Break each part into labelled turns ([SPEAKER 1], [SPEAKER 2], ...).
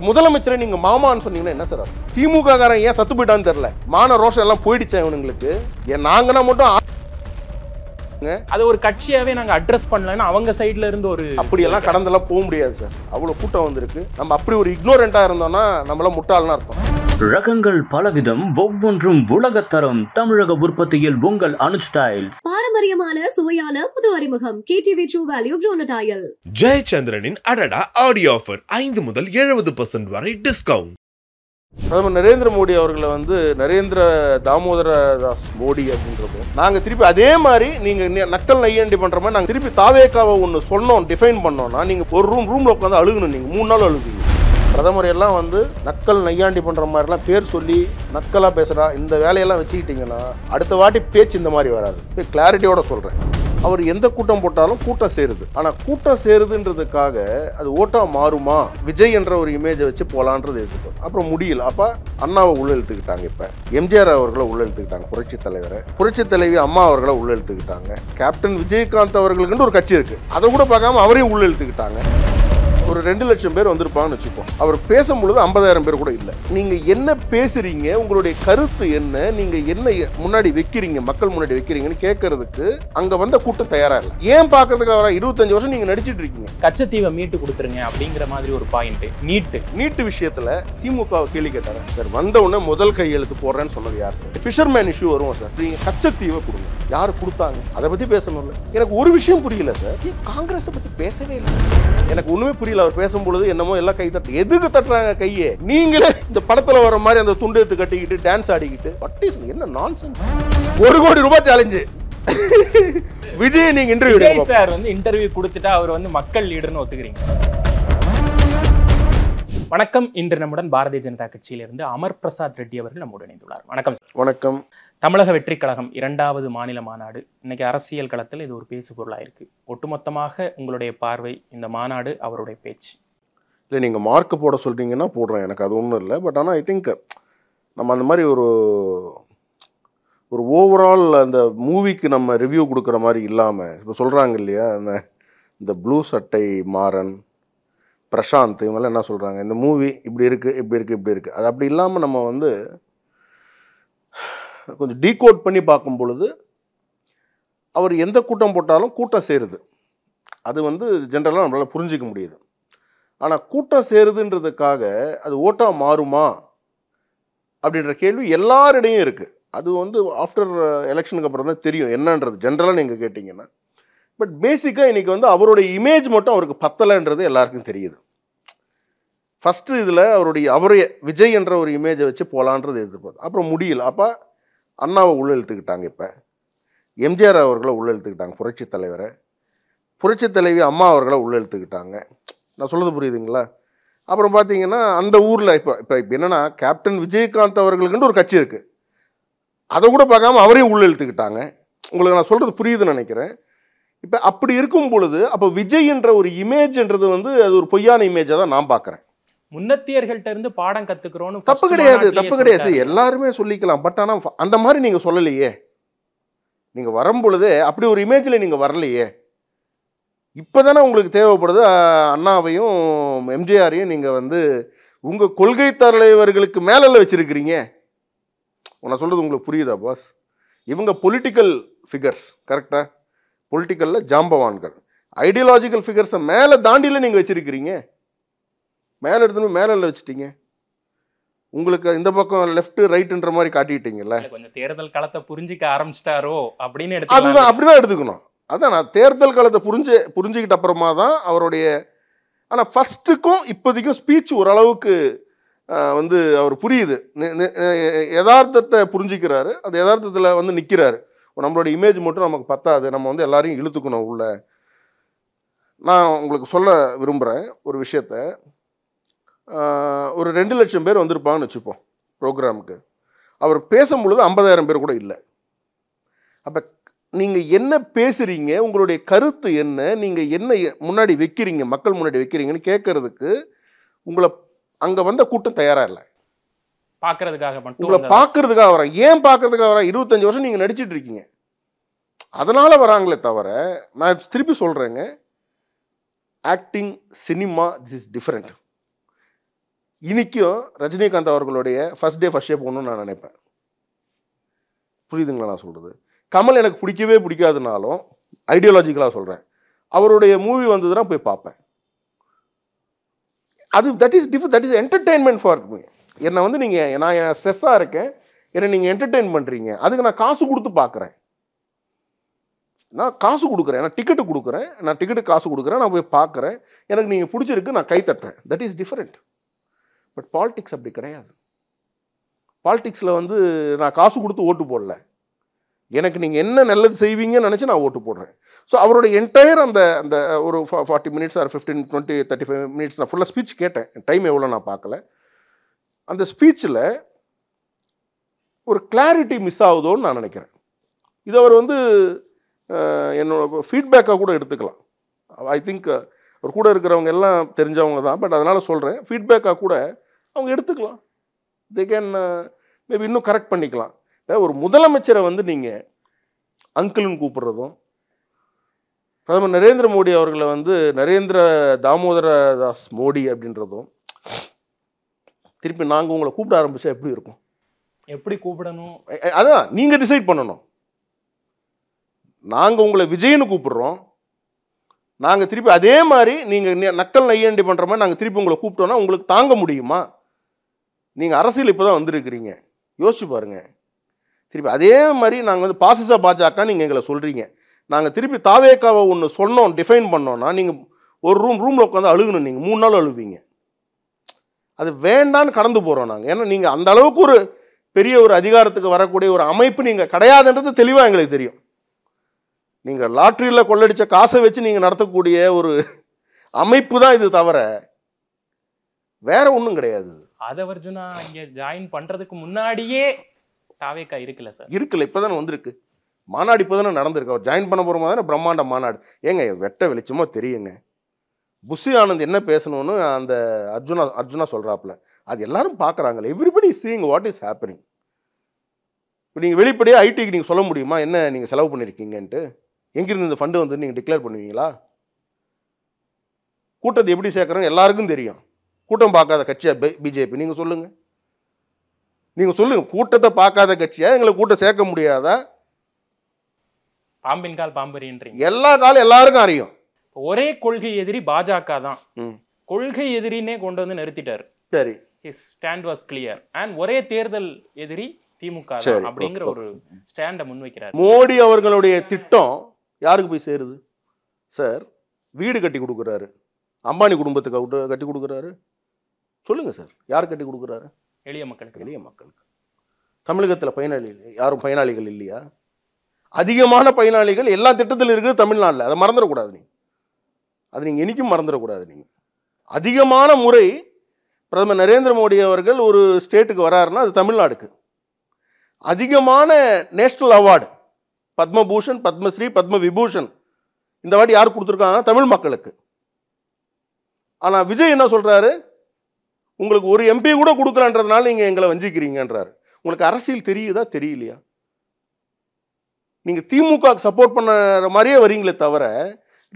[SPEAKER 1] முதலமைச்சரை நீங்க மாமான்னு சொன்னீங்கன்னா என்ன சார்? திமுக காரன் ஏன் சத்து போயிட்டான்னு தெரியல. மான ரோஷம் எல்லாம் போயிடுச்சா இவனுங்களுக்கு? நாங்கன்னா மட்டும்
[SPEAKER 2] அது ஒரு கட்சியாவே நாங்க அட்ரஸ் பண்ணலன்னா அவங்க சைடுல இருந்து ஒரு
[SPEAKER 1] அப்படி எல்லாம் கடந்தெல்லாம் போக முடியாது சார். அவ்வளவு கூட்டம் வந்திருக்கு. நம்ம அப்படி ஒரு இக்னோரண்டா இருந்தோம்னா நம்மள முட்டாள்னு அர்த்தம்.
[SPEAKER 3] ரகங்கள் பலவிதம், ஒவ்வொன்றும் உலகத்தரம். தமிழக உற்பத்தியில் உங்கள் அனுஜ் டைல்ஸ்.
[SPEAKER 4] பாரம்பரியமான சுவையான புது அறிமுகம் KTV True Value Gronodyl.
[SPEAKER 5] ஜெயச்சந்திரனின் அடடா ஆடியோ ஆஃபர் 5 முதல் 70% வரை டிஸ்கவுண்ட்.
[SPEAKER 1] பிரதமர் நரேந்திர மோடி அவர்களை நரேந்திர தாமோதர தாஸ் மோடி அப்படின்றது நாங்க திருப்பி அதே மாதிரி நீங்க நக்கல் நையாண்டி பண்ற மாதிரி நாங்க திருப்பி தாவேக்காவை ஒன்று சொன்னோம், டிஃபைன் பண்ணோம்னா நீங்க ஒரு ரூம்ல உட்காந்து அழுகணும். நீங்க 3 நாள் அழுகுங்க. பிரதமர் எல்லாம் நக்கல் நையாண்டி பண்ற மாதிரிலாம் பேர் சொல்லி நக்கலா பேசுறா இந்த வேலையெல்லாம் வச்சுக்கிட்டீங்கன்னா அடுத்த வாட்டி பேச்சு இந்த மாதிரி வராது. கிளாரிட்டியோட சொல்றேன். அவர் எந்த கூட்டம் போட்டாலும் கூட்டம் சேருது. ஆனா கூட்டம் சேருதுன்றதுக்காக அது ஓட்டா மாறுமா? விஜய் என்ற ஒரு இமேஜை வச்சு போலான்றது எடுத்துட்டோம். அப்புறம் முடியல. அப்ப அண்ணாவை உள்ள இழுத்துக்கிட்டாங்க. இப்ப எம்ஜிஆர் அவர்களை உள்ள இழுத்துக்கிட்டாங்க. புரட்சி தலைவரை, புரட்சி தலைவி அம்மா அவர்களை உள்ள இழுத்துக்கிட்டாங்க. கேப்டன் விஜயகாந்த் அவர்களுக்கு ஒரு கட்சி இருக்கு, அதை கூட பார்க்காம அவரையும் உள்ள இழுத்துக்கிட்டாங்க. ஒரு 2 லட்சம் பேர் வந்திருப்பாங்கன்னு வச்சுப்போம். அவர் பேசும்பொழுது 50,000 பேர் கூட இல்லை. நீங்க என்ன பேசுறீங்க, உங்களுடைய கருத்து என்ன, நீங்க என்ன முன்னாடி வைக்கிறீங்க, மக்கள் முன்னாடி வைக்கிறீங்கன்னு கேட்கறதுக்கு அங்க வந்த கூட்டம் தயாரா இல்லை. ஏன் பாக்குறதுக்கு அவரா 25 வருஷம் நீங்க நடிச்சிட்டு இருக்கீங்க.
[SPEAKER 2] கச்சத்தீவை மீட்டு கொடுத்துருங்க அப்படிங்கிற மாதிரி ஒரு பாயிண்ட். நீட்டு விஷயத்துல
[SPEAKER 1] திமுக கேள்வி கேட்டாரு சார். வந்த உடனே முதல் கையெழுத்து போடுறேன்னு சொன்னது யார் சார்? ஃபிஷர்மேன் இஷ்யூ வரும் சார். நீங்க கச்சத்தீவை கொடுங்க. யாரு கொடுத்தாங்க? அதை பத்தி பேசணும்ல. எனக்கு ஒரு விஷயம் புரியல சார். காங்கிரஸ் பத்தி பேசவே இல்லை. எனக்கு ஒண்ணுமே புரியல. அவர் பேசும்பொழுது என்னமோ எல்லாம் கை தட்டு. எதுக்கு தட்டுறாங்க கையே? நீங்களே இந்த படத்துல வர மாதிரி அந்த துண்டு எடுத்து கட்டிக்கிட்டு டான்ஸ் ஆடிக்கிட்டு என்ன நான்சென்ஸ். 1 கோடி ரூபாய் சேலஞ்சு. விஜய் நீங்க இன்டர்வியூ
[SPEAKER 2] சார் இன்டர்வியூ கொடுத்துட்டா அவர் மக்கள் லீடர்னு ஒத்துக்கிறீங்க. வணக்கம். இன்று நம்முடன் பாரதிய ஜனதா கட்சியிலிருந்து அமர் பிரசாத் ரெட்டி அவர்கள் நம்முடன் இணைந்துள்ளார். வணக்கம்.
[SPEAKER 1] வணக்கம்.
[SPEAKER 2] தமிழக வெற்றி கழகம் 2வது மாநில மாநாடு இன்னைக்கு அரசியல் களத்தில் இது ஒரு பேசு பொருளாயிருக்கு. ஒட்டுமொத்தமாக உங்களுடைய பார்வை, இந்த மாநாடு, அவருடைய பேச்சு?
[SPEAKER 1] இல்லை, நீங்கள் மார்க் போட சொல்கிறீங்கன்னா போடுறேன், எனக்கு அது ஒன்றும் இல்லை. பட் ஆனால் ஐ திங்க் நம்ம அந்த மாதிரி ஒரு ஓவரால் அந்த மூவிக்கு நம்ம ரிவ்யூ கொடுக்குற மாதிரி இல்லாமல், இப்போ சொல்கிறாங்க இல்லையா, இந்த ப்ளூ சட்டை மாறன், பிரசாந்த், இவங்கெல்லாம் என்ன சொல்கிறாங்க, இந்த மூவி இப்படி இருக்குது இப்படி இருக்குது இப்படி இருக்குது, அது அப்படி இல்லாமல் நம்ம கொஞ்சம் டீகோட் பண்ணி பார்க்கும் பொழுது அவர் எந்த கூட்டம் போட்டாலும் கூட்டம் சேருது. அது ஜென்ரலாக நம்மளால் புரிஞ்சிக்க முடியுது. ஆனால் கூட்டம் சேருதுன்றதுக்காக அது ஓட்டா மாறுமா அப்படின்ற கேள்வி எல்லாரிடையும் இருக்குது. அது ஆஃப்டர் எலெக்ஷனுக்கு அப்புறம் தான் தெரியும் என்னன்றது ஜென்ரலாக நீங்கள் கேட்டிங்கன்னா. பட் பேசிக்காக இன்றைக்கி அவருடைய இமேஜ் மட்டும் அவருக்கு பத்தலைன்றது எல்லாருக்கும் தெரியுது. ஃபஸ்ட்டு இதில் அவருடைய விஜய் என்ற ஒரு இமேஜை வச்சு போகலான்றது எதிர்பார்த்து அப்புறம் முடியல. அப்போ அண்ணாவை உள்ள இழுத்துக்கிட்டாங்க. இப்போ எம்ஜிஆர் அவர்களை உள்ள இழுத்துக்கிட்டாங்க. புரட்சி தலைவரை, புரட்சி தலைவி அம்மா அவர்களை உள்ள இழுத்துக்கிட்டாங்க. நான் சொல்கிறது புரியுதுங்களா? அப்புறம் பார்த்தீங்கன்னா அந்த ஊரில் இப்போ என்னென்னா கேப்டன் விஜயகாந்த் அவர்களுக்குன்னு ஒரு கட்சி இருக்குது, அதை கூட பார்க்காம அவரையும் உள்ள இழுத்துக்கிட்டாங்க. உங்களுக்கு நான் சொல்கிறது புரியுதுன்னு நினைக்கிறேன். இப்போ அப்படி இருக்கும் பொழுது அப்போ விஜய் என்ற ஒரு இமேஜ்ன்றது அது ஒரு பொய்யான இமேஜை தான் நான் பார்க்குறேன்.
[SPEAKER 2] முன்னத்தியர்கள்ட்ட இருந்து பாடம் கத்துக்கிறோம்.
[SPEAKER 1] தப்பு கிடையாது, தப்பு கிடையாது. எல்லாருமே சொல்லிக்கலாம். பட் ஆனால் அந்த மாதிரி நீங்கள் சொல்லலையே. நீங்கள் வரும்பொழுதே அப்படி ஒரு இமேஜில் நீங்கள் வரலையே. இப்போ தானே உங்களுக்கு தேவைப்படுது அண்ணாவையும் எம்ஜிஆரையும் நீங்கள் உங்கள் கொள்கை தலைவர்களுக்கு மேலே வச்சுருக்கிறீங்க. நான் சொல்கிறது உங்களுக்கு புரியுதா பாஸ்? இவங்க பொலிட்டிக்கல் ஃபிகர்ஸ், கரெக்டாக? பொலிட்டிக்கலில் ஜாம்பவான்கள், ஐடியாலஜிக்கல் ஃபிகர்ஸை மேலே தாண்டியில் நீங்கள் வச்சுருக்கிறீங்க. மேலே எடுத்துன்னு மேலே வச்சுட்டீங்க. உங்களுக்கு இந்த பக்கம் லெஃப்ட் ரைட்டுன்ற மாதிரி காட்டிட்டீங்கல்ல.
[SPEAKER 2] கொஞ்சம் தேர்தல் காலத்தை புரிஞ்சிக்க ஆரம்பிச்சிட்டாரோ அப்படின்னு
[SPEAKER 1] அதுதான், அப்படிதான் எடுத்துக்கணும். அதான் நான் தேர்தல் காலத்தை புரிஞ்சுக்கிட்ட அப்புறமா தான் அவருடைய. ஆனால் ஃபஸ்ட்டுக்கும் இப்போதைக்கும் ஸ்பீச் ஓரளவுக்கு அவர் புரியுது, யதார்த்தத்தை புரிஞ்சிக்கிறாரு. அந்த யதார்த்தத்தில் நிற்கிறாரு. நம்மளோட இமேஜ் மட்டும் நமக்கு பத்தாது, நம்ம எல்லாரையும் இழுத்துக்கணும் உள்ள. நான் உங்களுக்கு சொல்ல விரும்புகிறேன் ஒரு விஷயத்த. ஒரு 2 லட்சம் பேர் வந்திருப்பாங்கன்னு வச்சுப்போம் ப்ரோக்ராமுக்கு. அவர் பேசும்பொழுது 50,000 பேர் கூட இல்லை. அப்போ நீங்கள் என்ன பேசுகிறீங்க, உங்களுடைய கருத்து என்ன, நீங்கள் என்ன முன்னாடி வைக்கிறீங்க, மக்கள் முன்னாடி வைக்கிறீங்கன்னு கேட்கறதுக்கு உங்களை அங்கே வந்த கூட்டம் தயாராக இல்லை. உங்களை பார்க்கறதுக்காக வர. ஏன் பார்க்கறதுக்காக வர? 25 வருஷம் நீங்கள் நடிச்சிட்டு இருக்கீங்க, அதனால் வராங்களே தவிர. நான் திருப்பி சொல்கிறேங்க, acting, cinema, this is different. இன்னைக்கும் ரஜினிகாந்த் அவர்களுடைய ஃபர்ஸ்ட் டே ஃபர்ஸ்ட் ஷே போகணும்னு நான் நினைப்பேன். புரியுதுங்களா நான் சொல்கிறது? கமல் எனக்கு பிடிக்கவே பிடிக்காதுனாலும் ஐடியாலஜிக்கலாக சொல்கிறேன், அவருடைய மூவி வந்ததுன்னா போய் பார்ப்பேன். அது that is entertainment for me. என்னை வந்து நீங்கள், நான் ஸ்ட்ரெஸ்ஸாக இருக்கேன், என்னை நீங்கள் என்டர்டெயின் பண்ணுறீங்க, அதுக்கு நான் காசு கொடுத்து பார்க்குறேன். நான் காசு கொடுக்குறேன், நான் டிக்கெட்டு கொடுக்குறேன், நான் டிக்கெட்டு காசு கொடுக்குறேன், நான் போய் பார்க்குறேன், எனக்கு நீங்கள் பிடிச்சிருக்கு, நான் கை தட்டுறேன். That is different. But politics அப்படி கிடையாது. பாலிடிக்ஸில் வந்து நான் காசு கொடுத்து ஓட்டு போடல, எனக்கு நீங்கள் என்ன நல்லது செய்வீங்கன்னு நினச்சி நான் ஓட்டு போடுறேன். ஸோ அவரோட என்டையர் அந்த அந்த ஒரு 40 மினிட்ஸ் ஆர் 15, 20, 35 மினிட்ஸ் நான் ஃபுல்லாக ஸ்பீச் கேட்டேன். டைம் எவ்வளோ நான் பார்க்கல. அந்த ஸ்பீச்சில் ஒரு கிளாரிட்டி மிஸ் ஆகுதோன்னு நான் நினைக்கிறேன். இது அவர் வந்து என்னோட ஃபீட்பேக்காக கூட எடுத்துக்கலாம். ஐ திங்க் அவர் கூட இருக்கிறவங்க எல்லாம் தெரிஞ்சவங்க தான், பட் அதனால் சொல்கிறேன், ஃபீட்பேக்காக கூட அவங்க எடுத்துக்கலாம். தே கேன் மேபி இன்னும் கரெக்ட் பண்ணிக்கலாம். ஒரு முதலமைச்சரை வந்து நீங்கள் அங்கிள்னு கூப்பிடுறதும், பிரதமர் நரேந்திர மோடி அவர்களை வந்து நரேந்திர தாமோதர தாஸ் மோடி அப்படின்றதும், திருப்பி நாங்கள் உங்களை கூப்பிட ஆரம்பித்தா எப்படி இருக்கும்?
[SPEAKER 2] எப்படி கூப்பிடணும்
[SPEAKER 1] அதான் நீங்கள் டிசைட் பண்ணணும். நாங்கள் உங்களை விஜய்னு கூப்பிடுறோம், நாங்கள் திருப்பி அதே மாதிரி நீங்கள் நக்கல் நையாண்டி பண்ணுற மாதிரி நாங்கள் திருப்பி உங்களை கூப்பிட்டோன்னா உங்களுக்கு தாங்க முடியுமா? நீங்கள் அரசியல் இப்போ தான் வந்திருக்கிறீங்க, யோசிச்சு பாருங்க. திருப்பி அதே மாதிரி நாங்கள் வந்து பாசிச பாஜக நீங்கள் எங்களை சொல்கிறீங்க, நாங்கள் திருப்பி தாவேக்காவை ஒன்று சொன்னோம், டிஃபைன் பண்ணோன்னா நீங்கள் ஒரு ரூமில் உட்காந்து அழுகணும். நீங்கள் 3 நாள் அழுவீங்க. அது வேண்டான்னு கடந்து போகிறோம் நாங்கள். ஏன்னா நீங்கள் அந்த அளவுக்கு ஒரு பெரிய ஒரு அதிகாரத்துக்கு வரக்கூடிய ஒரு அமைப்பு நீங்கள் கிடையாதுன்றது தெளிவாக எங்களுக்கு தெரியும். நீங்கள் லாட்ரியில் கொள்ளடிச்ச காசை வச்சு நீங்கள் நடத்தக்கூடிய ஒரு அமைப்பு தான் இது, தவிர வேற ஒன்றும் கிடையாது.
[SPEAKER 2] ஆதவர்ஜுனா இங்கே ஜாயின் பண்ணுறதுக்கு முன்னாடியே தாவேக்கா இருக்குல்ல சார்?
[SPEAKER 1] இருக்குல்ல, இப்போ தானே வந்திருக்கு. மாநாடு இப்போ தானே நடந்திருக்கு. அவர் ஜாயின் பண்ண போகிற மாதிரி பிரம்மாண்ட மாநாடு. ஏங்க வெட்ட வெளிச்சமாக தெரியுங்க. புஷி ஆனந்த் என்ன பேசணும்னு அந்த அர்ஜுனா சொல்கிறாப்புல, அது எல்லாரும் பார்க்குறாங்களே. Everybody seeing what is happening. இப்போ நீங்கள் வெளிப்படையாக ஐடிக்கு நீங்கள் சொல்ல முடியுமா என்ன நீங்கள் செலவு பண்ணியிருக்கீங்கன்ட்டு? எங்கிருந்து இந்த ஃபண்டு வந்து நீங்கள் டிக்ளேர் பண்ணுவீங்களா? கூட்டத்தை எப்படி சேர்க்குறோன்னு எல்லாருக்கும் தெரியும். கூட்டம் பார்க்காத கட்சியா பிஜேபி? நீங்கள் சொல்லுங்கள், நீங்கள் சொல்லுங்கள். கூட்டத்தை பார்க்காத கட்சியா? எங்களை கூட்டம் சேர்க்க முடியாதா?
[SPEAKER 2] பாம்பின் கால் பாம்பரின்றீங்க.
[SPEAKER 1] எல்லா காலம் எல்லாருக்கும் அறியும்.
[SPEAKER 2] ஒரே கொள்கை எதிரி பாஜக தான். கொள்கை எதிரினே கொண்டு வந்து நிறுத்திட்டாரு.
[SPEAKER 1] சரி,
[SPEAKER 2] his stand was clear. and ஒரே தேர்தல் எதிரி திமுக தான் அப்படிங்கிற ஒரு ஸ்டாண்டை முன்வைக்கிறார்.
[SPEAKER 1] மோடி அவர்களுடைய திட்டம் யாருக்கு போய் சேருது சார்? வீடு கட்டி கொடுக்குறாரு, அம்பானி குடும்பத்துக்கு கட்டி கொடுக்குறாரு. சொல்லுங்க சார், யார் கட்டி கொடுக்குறாரு?
[SPEAKER 2] எளிய மக்களுக்கு.
[SPEAKER 1] எளிய மக்களுக்கு. தமிழகத்தில் பயனாளி யாரும் பயனாளிகள் இல்லையா? அதிகமான பயனாளிகள் எல்லா திட்டத்திலும் இருக்குது தமிழ்நாட்டில். அதை மறந்துடக்கூடாது நீங்கள். அது நீங்கள் என்னைக்கும் மறந்துடக்கூடாது. நீங்கள் அதிகமான முறை பிரதமர் நரேந்திர மோடி அவர்கள் ஒரு ஸ்டேட்டுக்கு வராருன்னா அது தமிழ்நாடுக்கு. அதிகமான நேஷனல் அவார்டு, பத்மபூஷன், பத்மஸ்ரீ, பத்ம விபூஷன் இந்த வாட்டி யார் கொடுத்துருக்காங்கன்னா தமிழ் மக்களுக்கு. ஆனால் விஜய் என்ன சொல்கிறாரு? உங்களுக்கு ஒரு எம்பி கூட கொடுக்கலன்றதுனால நீங்கள் எங்களை வஞ்சிக்கிறீங்கன்றாரு. உங்களுக்கு அரசியல் தெரியுதா தெரியலையா? நீங்கள் திமுக சப்போர்ட் பண்ணுற மாதிரியே வரீங்களே தவிர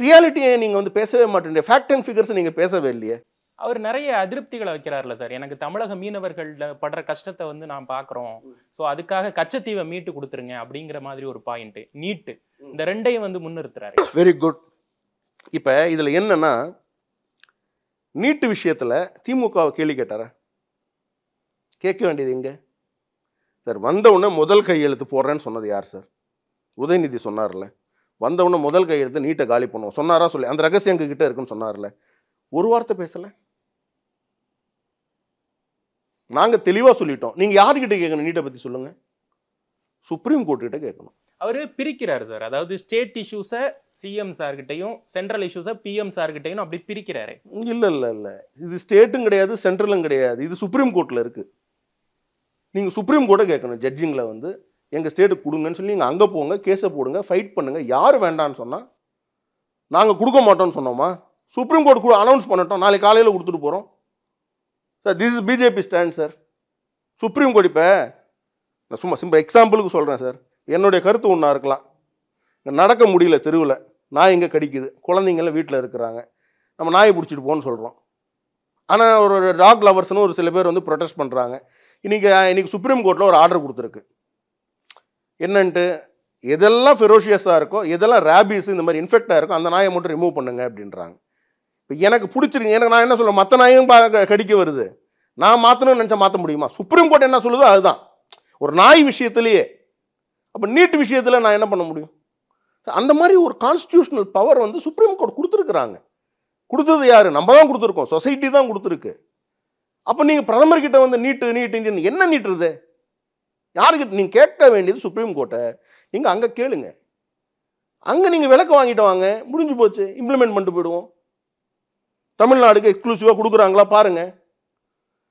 [SPEAKER 1] ரியாலிட்டியை நீங்கள் வந்து பேசவே மாட்டேங்க. ஃபேக்ட் அண்ட் ஃபிகர்ஸ் நீங்கள் பேசவே இல்லையே.
[SPEAKER 2] அவர் நிறைய அதிருப்திகளை வைக்கிறார்ல சார். எனக்கு தமிழக மீனவர்கள் படுற கஷ்டத்தை வந்து நான் பார்க்குறோம், ஸோ அதுக்காக கச்சத்தீவை மீட்டு கொடுத்துருங்க அப்படிங்கிற மாதிரி ஒரு பாயிண்ட். நீட்டு, இந்த ரெண்டையும் வந்து முன்னிறுத்துறாரு.
[SPEAKER 1] Very good. இப்போ இதில் என்னன்னா, நீட்டு விஷயத்தில் திமுகவை கேள்வி கேட்டாரா? கேட்க வேண்டியது எங்க சார்? வந்த உடனே முதல் கையெழுத்து போடுறேன்னு சொன்னது யார் சார்? உதயநிதி சொன்னார்ல. வந்த உடனே முதல் கையெழுத்து நீட்டை காலி பண்ணுவோம் சொன்னாரா? சொல்லி அந்த ரகசியம் எங்ககிட்ட இருக்குன்னு சொன்னார்ல. ஒரு வார்த்தை பேசலை. நாங்கள் தெளிவாக சொல்லிட்டோம். நீங்கள் யார்கிட்ட கேட்கணும்? நீட்டை பற்றி சொல்லுங்கள். சுப்ரீம் கோர்ட் கிட்ட கேட்கணும்.
[SPEAKER 2] அவர் பிரிக்கிறார் சார். அதாவது ஸ்டேட் இஷ்யூஸை சிஎம் சார்கிட்டையும் சென்ட்ரல் இஷ்யூஸை பிஎம் சார்கிட்டையும் அப்படி பிரிக்கிறாரு.
[SPEAKER 1] இல்லை இல்லை இல்லை, இது ஸ்டேட்டும் கிடையாது சென்ட்ரலும் கிடையாது, இது சுப்ரீம் கோர்ட்டில் இருக்குது. நீங்கள் சுப்ரீம் கோர்ட்டை கேட்கணும். ஜட்ஜிங்கில் வந்து எங்கள் ஸ்டேட்டுக்கு கொடுங்கன்னு சொல்லி நீங்கள் அங்கே போங்க, கேஸை போடுங்க, ஃபைட் பண்ணுங்கள். யார் வேண்டான்னு சொன்னால் நாங்கள் கொடுக்க மாட்டோம்னு சொன்னோமா? சுப்ரீம் கோர்ட் அனௌன்ஸ் பண்ணட்டும், நாளைக்கு காலையில் கொடுத்துட்டு போகிறோம் sir. This is BJP stand sir. Supreme court இப்போ நான் சும்மா சிம்பிள் எக்ஸாம்பிளுக்கு சொல்கிறேன் சார். என்னுடைய கருத்து ஒன்றா இருக்கலாம். நடக்க முடியல தெருவில், நாய் எங்கே கடிக்குது, குழந்தைங்களாம் வீட்டில் இருக்கிறாங்க, நம்ம நாயை பிடிச்சிட்டு போன்னு சொல்கிறோம். ஆனால் ஒரு டாக் லவர்ஸ்னு ஒரு சில பேர் வந்து ப்ரொடெஸ்ட் பண்ணுறாங்க. இன்னைக்கு சுப்ரீம் கோர்ட்டில் ஒரு ஆர்டர் கொடுத்துருக்கு. என்னன்ட்டு எதெல்லாம் ஃபெரோஷியஸாக இருக்கோ, எதெல்லாம் ரேபீஸ் இந்த மாதிரி இன்ஃபெக்டாக இருக்கோ அந்த நாயை மட்டும் ரிமூவ் பண்ணுங்க அப்படின்றாங்க. இப்போ எனக்கு பிடிச்சிருக்கு. எனக்கு நான் என்ன சொல்லுவேன், மற்ற நாயும் கடிக்க வருது, நான் மாற்றணும்னு நினச்சா மாற்ற முடியுமா? சுப்ரீம் கோர்ட் என்ன சொல்லுதோ அதுதான். ஒரு நாய் விஷயத்திலேயே அப்போ நீட் விஷயத்தில் நான் என்ன பண்ண முடியும்? அந்த மாதிரி ஒரு கான்ஸ்டியூஷனல் பவர் வந்து சுப்ரீம் கோர்ட் கொடுத்துருக்குறாங்க. கொடுத்தது யாரு? நம்ம தான் கொடுத்துருக்கோம், சொசைட்டி தான் கொடுத்துருக்கு. அப்போ நீங்கள் பிரதமர்கிட்ட வந்து நீட்டு என்ன நீட்டுறது? யாருக்கிட்ட நீங்கள் கேட்க வேண்டியது சுப்ரீம் கோர்ட்டை. நீங்கள் அங்கே கேளுங்க, அங்கே நீங்கள் விளக்கு வாங்கிட்டு வாங்க, முடிஞ்சு போச்சு, இம்ப்ளிமெண்ட் பண்ணிட்டு போயிடுவோம். தமிழ்நாடுக்கு எக்ஸ்க்ளூசிவாக கொடுக்குறாங்களா பாருங்க.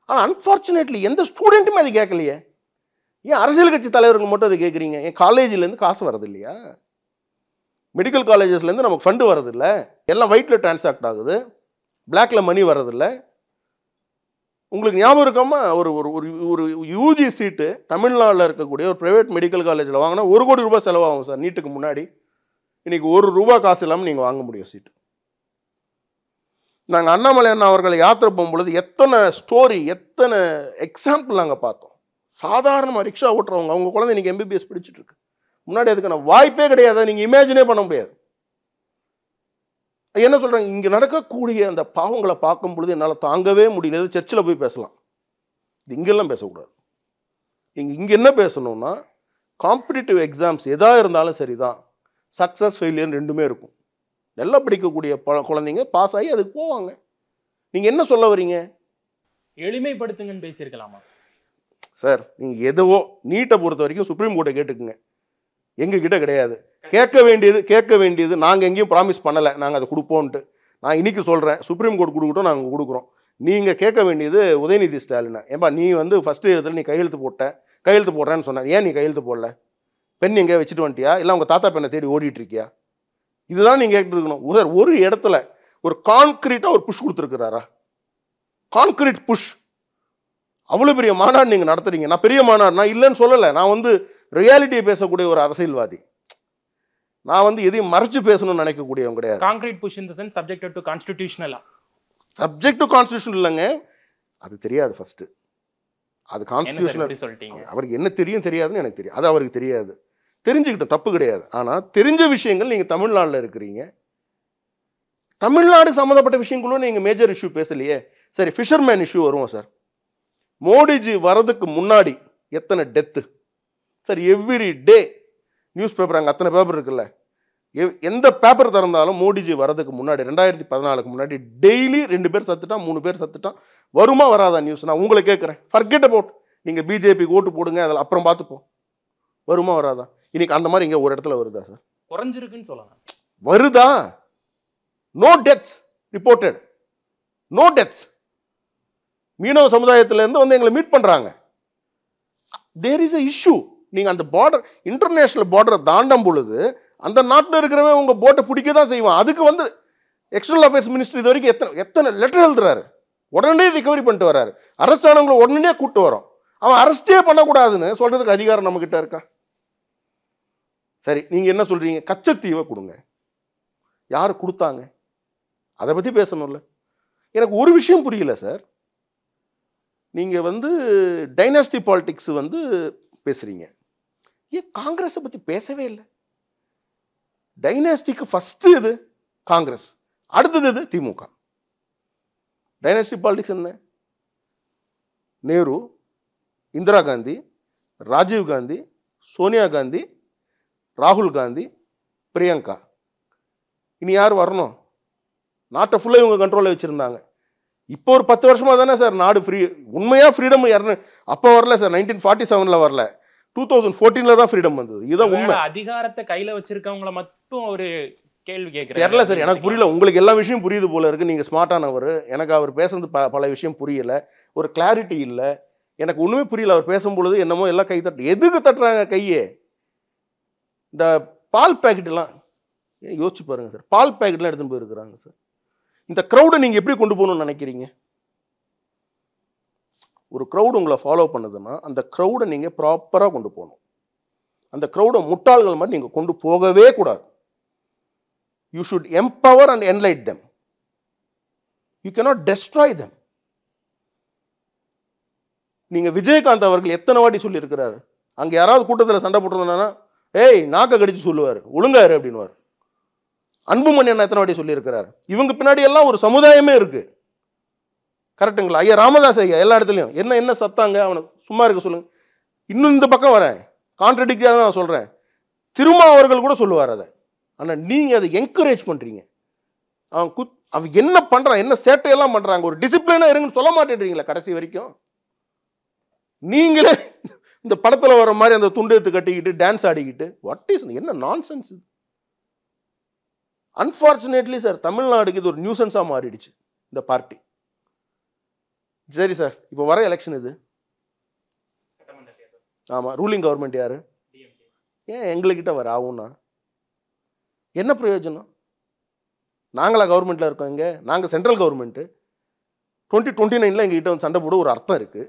[SPEAKER 1] ஆனால் அன்ஃபார்ச்சுனேட்லி எந்த ஸ்டூடெண்ட்டுமே அதை கேட்கலையே. ஏன் அரசியல் கட்சி தலைவர்கள் மட்டும் அதை கேட்குறீங்க? என் காலேஜிலேருந்து காசு வரது இல்லையா? மெடிக்கல் காலேஜஸ்லேருந்து நமக்கு ஃபண்டு வரதில்லை, எல்லாம் ஒயிட்டில் டிரான்சாக்ட் ஆகுது, பிளாக்ல மணி வரதில்லை. உங்களுக்கு ஞாபகம் இருக்காமா, ஒரு ஒரு ஒரு யூஜி சீட்டு தமிழ்நாட்டில் இருக்கக்கூடிய ஒரு ப்ரைவேட் மெடிக்கல் காலேஜில் வாங்கினா 1 கோடி ரூபாய் செலவாகும் சார். நீட்டுக்கு முன்னாடி இன்னைக்கு 1 ரூபா காசு இல்லாமல் நீங்கள் வாங்க முடியும் சீட்டு. நாங்கள் அண்ணாமலை அண்ணா அவர்களை யாத்திரை போகும்பொழுது எத்தனை ஸ்டோரி, எத்தனை எக்ஸாம்பிள் நாங்கள் பார்த்தோம். சாதாரணமாக ரிக்ஷா ஓட்டுறவங்க, அவங்க குழந்தை இன்னைக்கு எம்பிபிஎஸ் படிச்சுட்டு இருக்கு. முன்னாடி அதுக்கான வாய்ப்பே கிடையாது, நீங்கள் இமேஜினே பண்ண முடியாது. என்ன சொல்கிறாங்க, இங்கே நடக்கக்கூடிய அந்த பாவங்களை பார்க்கும் பொழுது என்னால் தாங்கவே முடியல. சர்ச்சில் போய் பேசலாம், இது இங்கெல்லாம் பேசக்கூடாது. இங்கே என்ன பேசணும்னா, காம்படிட்டிவ் எக்ஸாம்ஸ் எதாக இருந்தாலும் சரி தான், சக்ஸஸ் ஃபெயிலியர் ரெண்டுமே இருக்கும். நல்லா படிக்கக்கூடிய குழந்தைங்க பாஸ் ஆகி அதுக்கு போவாங்க. நீங்கள் என்ன சொல்ல வரீங்க?
[SPEAKER 2] எளிமைப்படுத்துங்கன்னு பேசியிருக்கலாமா
[SPEAKER 1] சார்? நீங்கள் எதுவோ நீட்டை பொறுத்த வரைக்கும் சுப்ரீம் கோர்ட்டை கேட்டுக்குங்க, எங்ககிட்ட கிடையாது. கேட்க வேண்டியது நாங்கள் எங்கேயும் ப்ராமிஸ் பண்ணலை நாங்கள் அதை கொடுப்போன்ட்டு. நான் இன்னைக்கு சொல்கிறேன், சுப்ரீம் கோர்ட் கொடுக்கட்டும், நாங்கள் கொடுக்குறோம். நீங்கள் கேட்க வேண்டியது உதயநிதி ஸ்டாலினை. ஏன்பா நீ வந்து ஃபஸ்ட்டு இடத்துல நீ கையெழுத்து போடுறேன்னு சொன்ன, ஏன் நீ கையெழுத்து போடல? பெண் எங்கேயா வச்சுட்டு வந்துட்டியா, இல்லை உங்கள் தாத்தா பெண்ணை தேடி ஓடிட்டு இருக்கியா? இதுதான் நீங்கள் கேட்டுருக்கணும். ஒரு இடத்துல ஒரு கான்கிரீட்டாக ஒரு புஷ் கொடுத்துருக்குறாரா? Concrete push. அவ்வளோ பெரிய மாநாடு நீங்கள் நடத்துறீங்க. நான் பெரிய மாநாடு நான் இல்லைன்னு சொல்லலை, நான் வந்து ரியாலிட்டியை பேசக்கூடிய ஒரு அரசியல்வாதி. நான் வந்து எதையும் மறைச்சு பேசணும்னு நினைக்கக்கூடியவங்க கிடையாது.
[SPEAKER 2] Concrete push in the sense subject to கான்ஸ்டிடியூஷனலா?
[SPEAKER 1] சப்ஜெக்ட் டு கான்ஸ்டிடியூஷன் இல்லைங்க, அது தெரியாது ஃபர்ஸ்ட். அது கான்ஸ்டிடியூஷனல்
[SPEAKER 2] சொல்லிட்டீங்க.
[SPEAKER 1] அவருக்கு என்ன தெரியாதுன்னு எனக்கு தெரியும், அது அவருக்கு தெரியாது. தெரிஞ்சுக்கிட்ட தப்பு கிடையாது. ஆனால் தெரிஞ்ச விஷயங்கள் நீங்கள் தமிழ்நாட்டில் இருக்கிறீங்க, தமிழ்நாடு சம்மந்தப்பட்ட விஷயங்களும் நீங்கள் மேஜர் இஷ்யூ பேசலையே. சரி, ஃபிஷர்மேன் இஷ்யூ வருவோம் சார். மோடிஜி வரதுக்கு முன்னாடி எத்தனை death sir? Every day news paper, அங்கே அத்தனை பேப்பர் இருக்குல்ல, எந்த பேப்பர் திறந்தாலும் மோடிஜி வரதுக்கு முன்னாடி 2014க்கு முன்னாடி டெய்லி 2 பேர் சத்துட்டான், 3 பேர் சத்துட்டான். வருமா வராதா நியூஸ்? நான் உங்களை கேட்குறேன், ஃபர்கெட் அபவுட் நீங்கள் பிஜேபிக்கு ஓட்டு போடுங்க, அதில் அப்புறம் பார்த்துப்போம். வருமா வராதா? இன்னைக்கு அந்த மாதிரி இங்கே ஒரு இடத்துல வருதா சார்?
[SPEAKER 2] குறைஞ்சிருக்குன்னு சொல்லலாம்.
[SPEAKER 1] வருதா? No deaths reported, no deaths. மீனவ சமுதாயத்திலேருந்து வந்து எங்களை மீட் பண்ணுறாங்க. There is a issue. நீங்கள் அந்த பார்டர், இன்டர்நேஷனல் பார்டரை தாண்டும் பொழுது அந்த நாட்டில் இருக்கிறவன் உங்கள் போட்டை பிடிக்க தான் செய்வான். அதுக்கு வந்து எக்ஸ்டர்னல் அஃபேர்ஸ் மினிஸ்டர் இது வரைக்கும் எத்தனை லெட்டர் எழுதுறாரு, உடனே ரிகவரி பண்ணிட்டு வர்றாரு. அரெஸ்ட் ஆனவங்களை உடனே கூப்பிட்டு வரோம். அவன் அரெஸ்டே பண்ணக்கூடாதுன்னு சொல்கிறதுக்கு அதிகாரம் நம்மக்கிட்ட இருக்கா? சரி, நீங்கள் என்ன சொல்கிறீங்க? கச்சத்தீவை கொடுங்க. யார் கொடுத்தாங்க? அதை பற்றி பேசணும்ல. எனக்கு ஒரு விஷயம் புரியல சார். நீங்கள் வந்து டைனாஸ்டி பாலிடிக்ஸ் வந்து பேசுகிறீங்க, ஏன் காங்கிரஸை பற்றி பேசவே இல்லை? டைனாஸ்டிக்கு ஃபஸ்ட்டு இது காங்கிரஸ், அடுத்தது இது திமுக. டைனாஸ்டி பாலிடிக்ஸ் என்ன? நேரு, இந்திரா காந்தி, ராஜீவ் காந்தி, சோனியா காந்தி, ராகுல் காந்தி, பிரியங்கா. இனி யார் வரணும்? நாட்டை ஃபுல்லாக இவங்க கண்ட்ரோலில் வச்சுருந்தாங்க. இப்போ ஒரு 10 வருஷமாக தானே சார் நாடு ஃப்ரீ. உண்மையாக ஃப்ரீடம் அப்போ வரல சார், 1947 வரல, 2014 தான் ஃப்ரீடம் வந்தது. இதுதான் உண்மை.
[SPEAKER 2] அதிகாரத்தை கையில் வச்சிருக்கவங்கள மட்டும் ஒரு கேள்வி கேட்குறேன்.
[SPEAKER 1] தெரியல சார், எனக்கு புரியல. உங்களுக்கு எல்லா விஷயம் புரியுது போல இருக்கு, நீங்கள் ஸ்மார்ட்டானவர். எனக்கு அவர் பேசுறது பல விஷயம் புரியல, ஒரு கிளாரிட்டி இல்லை. எனக்கு ஒன்றுமே புரியல. அவர் பேசும்பொழுது என்னமோ எல்லாம் கை தட்டு. எதுக்கு தட்டுறாங்க கையே? இந்த பால் பேக்கெட்லாம் யோசிச்சு பாருங்க சார். பால் பேக்கெட்லாம் எடுத்துன்னு போயிருக்கிறாங்க சார். இந்த க்ரௌடை நீங்கள் எப்படி கொண்டு போகணும்னு நினைக்கிறீங்க? ஒரு க்ரௌடு உங்களை ஃபாலோ பண்ணுதுன்னா அந்த க்ரௌடை நீங்கள் ப்ராப்பராக கொண்டு போகணும். அந்த க்ரௌடை முட்டாள்கள் மாதிரி நீங்கள் கொண்டு போகவே கூடாது. You should empower and என்லைட் them. You cannot destroy them. நீங்க விஜயகாந்த் அவர்கள் எத்தனை வாட்டி சொல்லியிருக்கிறாரு? அங்க யாராவது கூட்டத்தில் சண்டை போட்டுருந்தானா ஏய் நாக்க கடிச்சு சொல்லுவார், ஒழுங்காரு அப்படின்னுவார். அன்புமணி என்ன எத்தனை வாட்டி சொல்லியிருக்கிறார்? இவங்க பின்னாடி எல்லாம் ஒரு சமுதாயமே இருக்கு. கரெக்டுங்களா? ஐயா ராமதாஸ் ஐயா எல்லா இடத்துலையும் என்ன சத்தாங்க அவனை சும்மா இருக்க சொல்லுங்க. இன்னும் இந்த பக்கம் வரேன், கான்ட்ரடிக்டாக நான் சொல்றேன். திருமா அவர்கள் கூட சொல்லுவார் அதை. ஆனால் நீங்க அதை என்கரேஜ் பண்றீங்க. அவன் என்ன பண்றான், என்ன சேட்டையெல்லாம் பண்றாங்க, ஒரு டிசிப்ளினா இருங்கன்னு சொல்ல மாட்டேன்றீங்களா கடைசி வரைக்கும்? நீங்களே இந்த படத்துல வர மாதிரி அந்த துண்டு எடுத்து கட்டிக்கிட்டு டான்ஸ் ஆடிக்கிட்டு வாட் இஸ் என்ன நான்சென்ஸ் இது? அன்பார்ச்சுனேட்லி சார் தமிழ்நாடுக்கு இது ஒரு நியூசன்ஸா மாறிடுச்சு இந்த பார்ட்டி. சரி சார், இப்போ வர எலெக்ஷன் இது. ஆமா, ரூலிங் கவர்மெண்ட் யாரு? ஏன் எங்ககிட்ட வர ஆகும்னா என்ன பிரயோஜனம்? நாங்களா கவர்மெண்ட்ல இருக்கோம்? இங்க நாங்க சென்ட்ரல் கவர்மெண்ட். 2029 எங்ககிட்ட வந்து சண்டை போட ஒரு அர்த்தம் இருக்கு.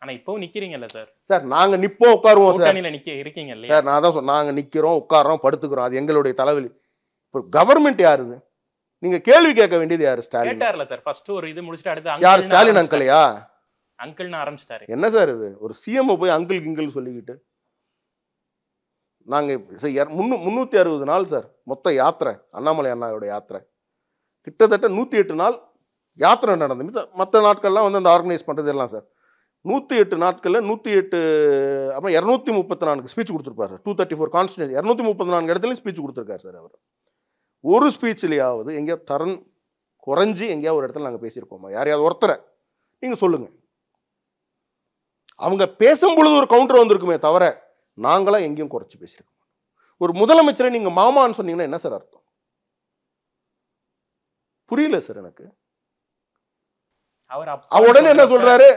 [SPEAKER 2] ஆனா இப்பவும் நிக்கிறீங்கல்ல சார்?
[SPEAKER 1] சார் நாங்க நிப்போம் உட்காருவோம் சார்.
[SPEAKER 2] இருக்கீங்க இல்லையா
[SPEAKER 1] சார்? நான் தான் நாங்க நிக்கிறோம் உட்காரோம் படுத்துக்கிறோம், அது எங்களுடைய தலைவலி. இப்போ கவர்மெண்ட் யாருது? நீங்க கேள்வி கேட்க வேண்டியது யாரு? ஸ்டாலின்
[SPEAKER 2] கேட்டார்ல சார். ஃபர்ஸ்ட் ஒரு இது முடிச்சிட்டு அடுத்து
[SPEAKER 1] யார்? ஸ்டாலின் அங்கிளையா?
[SPEAKER 2] அங்கிள்னு ஆரம்பிச்சிட்டாரு.
[SPEAKER 1] என்ன சார் இது? ஒரு சிஎம் போய் அங்கிள் கிங்கிள் சொல்லிக்கிட்டு நாங்க 360 நாள் சார் மொத்த யாத்திரை, அண்ணாமலை அண்ணாவோட யாத்திரை கிட்டத்தட்ட 108 நாள் யாத்திரை நடந்து. மற்ற நாட்கள்லாம் வந்து அந்த ஆர்கனைஸ் பண்றது எல்லாம் சார் 108 நாட்கள்ல 108 அப்புறம் 234 ஸ்பீச் கொடுத்துருப்பாரு சார். 234 கான்ஸ்டியூன்சி 234 இடத்துலையும் ஸ்பீச் கொடுத்துருக்காரு சார் அவர். ஒரு ஸ்பீச்லையாவது எங்கேயா தரன் குறைஞ்சி எங்கேயாவது ஒரு இடத்துல நாங்கள் பேசியிருக்கோமா? யாரையாவது ஒருத்தரை நீங்க சொல்லுங்க. அவங்க பேசும் பொழுது ஒரு கவுண்டர் வந்திருக்குமே தவிர நாங்களாம் எங்கேயும் குறைச்சி பேசியிருக்கோம். ஒரு முதலமைச்சரை நீங்க மாமான்னு சொன்னீங்கன்னா என்ன சார் அர்த்தம்? புரியல சார் எனக்கு. அவர் உடனே என்ன சொல்றாரு?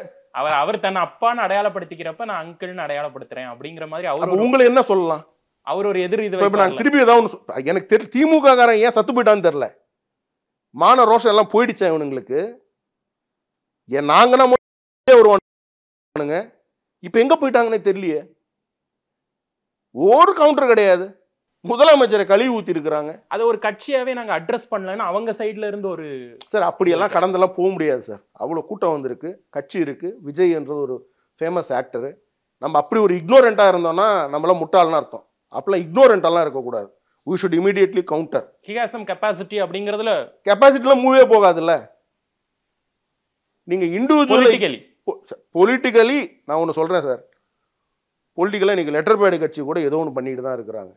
[SPEAKER 2] அவர் தன்னை அப்பான்னு அடையாளப்படுத்திக்கிறப்ப நான் அங்கிள்னு அடையாளப்படுத்துறேன் அப்படிங்கிற மாதிரி அவர்
[SPEAKER 1] உங்களை என்ன சொல்லலாம்?
[SPEAKER 2] அவர் ஒரு எதிர் இது.
[SPEAKER 1] இப்ப நான் திருப்பி ஏதாவது எனக்கு தெரியல, திமுக காரன் ஏன் சத்து போயிட்டான்னு தெரியல. மான ரோஷம் எல்லாம் போயிடுச்சா இவனுங்களுக்கு? நாங்கன்னா வருவானுங்க, இப்ப எங்க போயிட்டாங்கன்னே தெரியலையே. ஒரு கவுண்டர் கிடையாது. முதலமைச்சரை கழுவி ஊத்தி இருக்கிறாங்க.
[SPEAKER 2] அது ஒரு கட்சியாவே நாங்க அட்ரஸ் பண்ணலன்னு அவங்க சைட்ல இருந்து ஒரு
[SPEAKER 1] சார் அப்படியெல்லாம் கடந்தெல்லாம் போக முடியாது சார். அவ்வளவு கூட்டம் வந்திருக்கு, கட்சி இருக்கு, விஜய் என்றது ஒரு ஃபேமஸ் ஆக்டர். நம்ம அப்படி ஒரு இக்னோரண்டா இருந்தோம்னா நம்மளாம் முட்டாள்னு அர்த்தம். அப்பெல்லாம் இக்னோரண்டெல்லாம் இருக்கக்கூடாது. we should immediately counter.
[SPEAKER 2] he has some capacity அப்படிங்கிறதுல
[SPEAKER 1] கெப்பாசிட்டில மூவே போகாதுல்ல. நீங்க இண்டிவிஜுவலி பொலிட்டிக்கலி நான் ஒன்று சொல்றேன் சார். பொலிட்டிக்கலாக இன்னைக்கு லெட்டர் பேடு கட்சி கூட ஏதோ ஒன்று பண்ணிட்டு தான் இருக்கிறாங்க.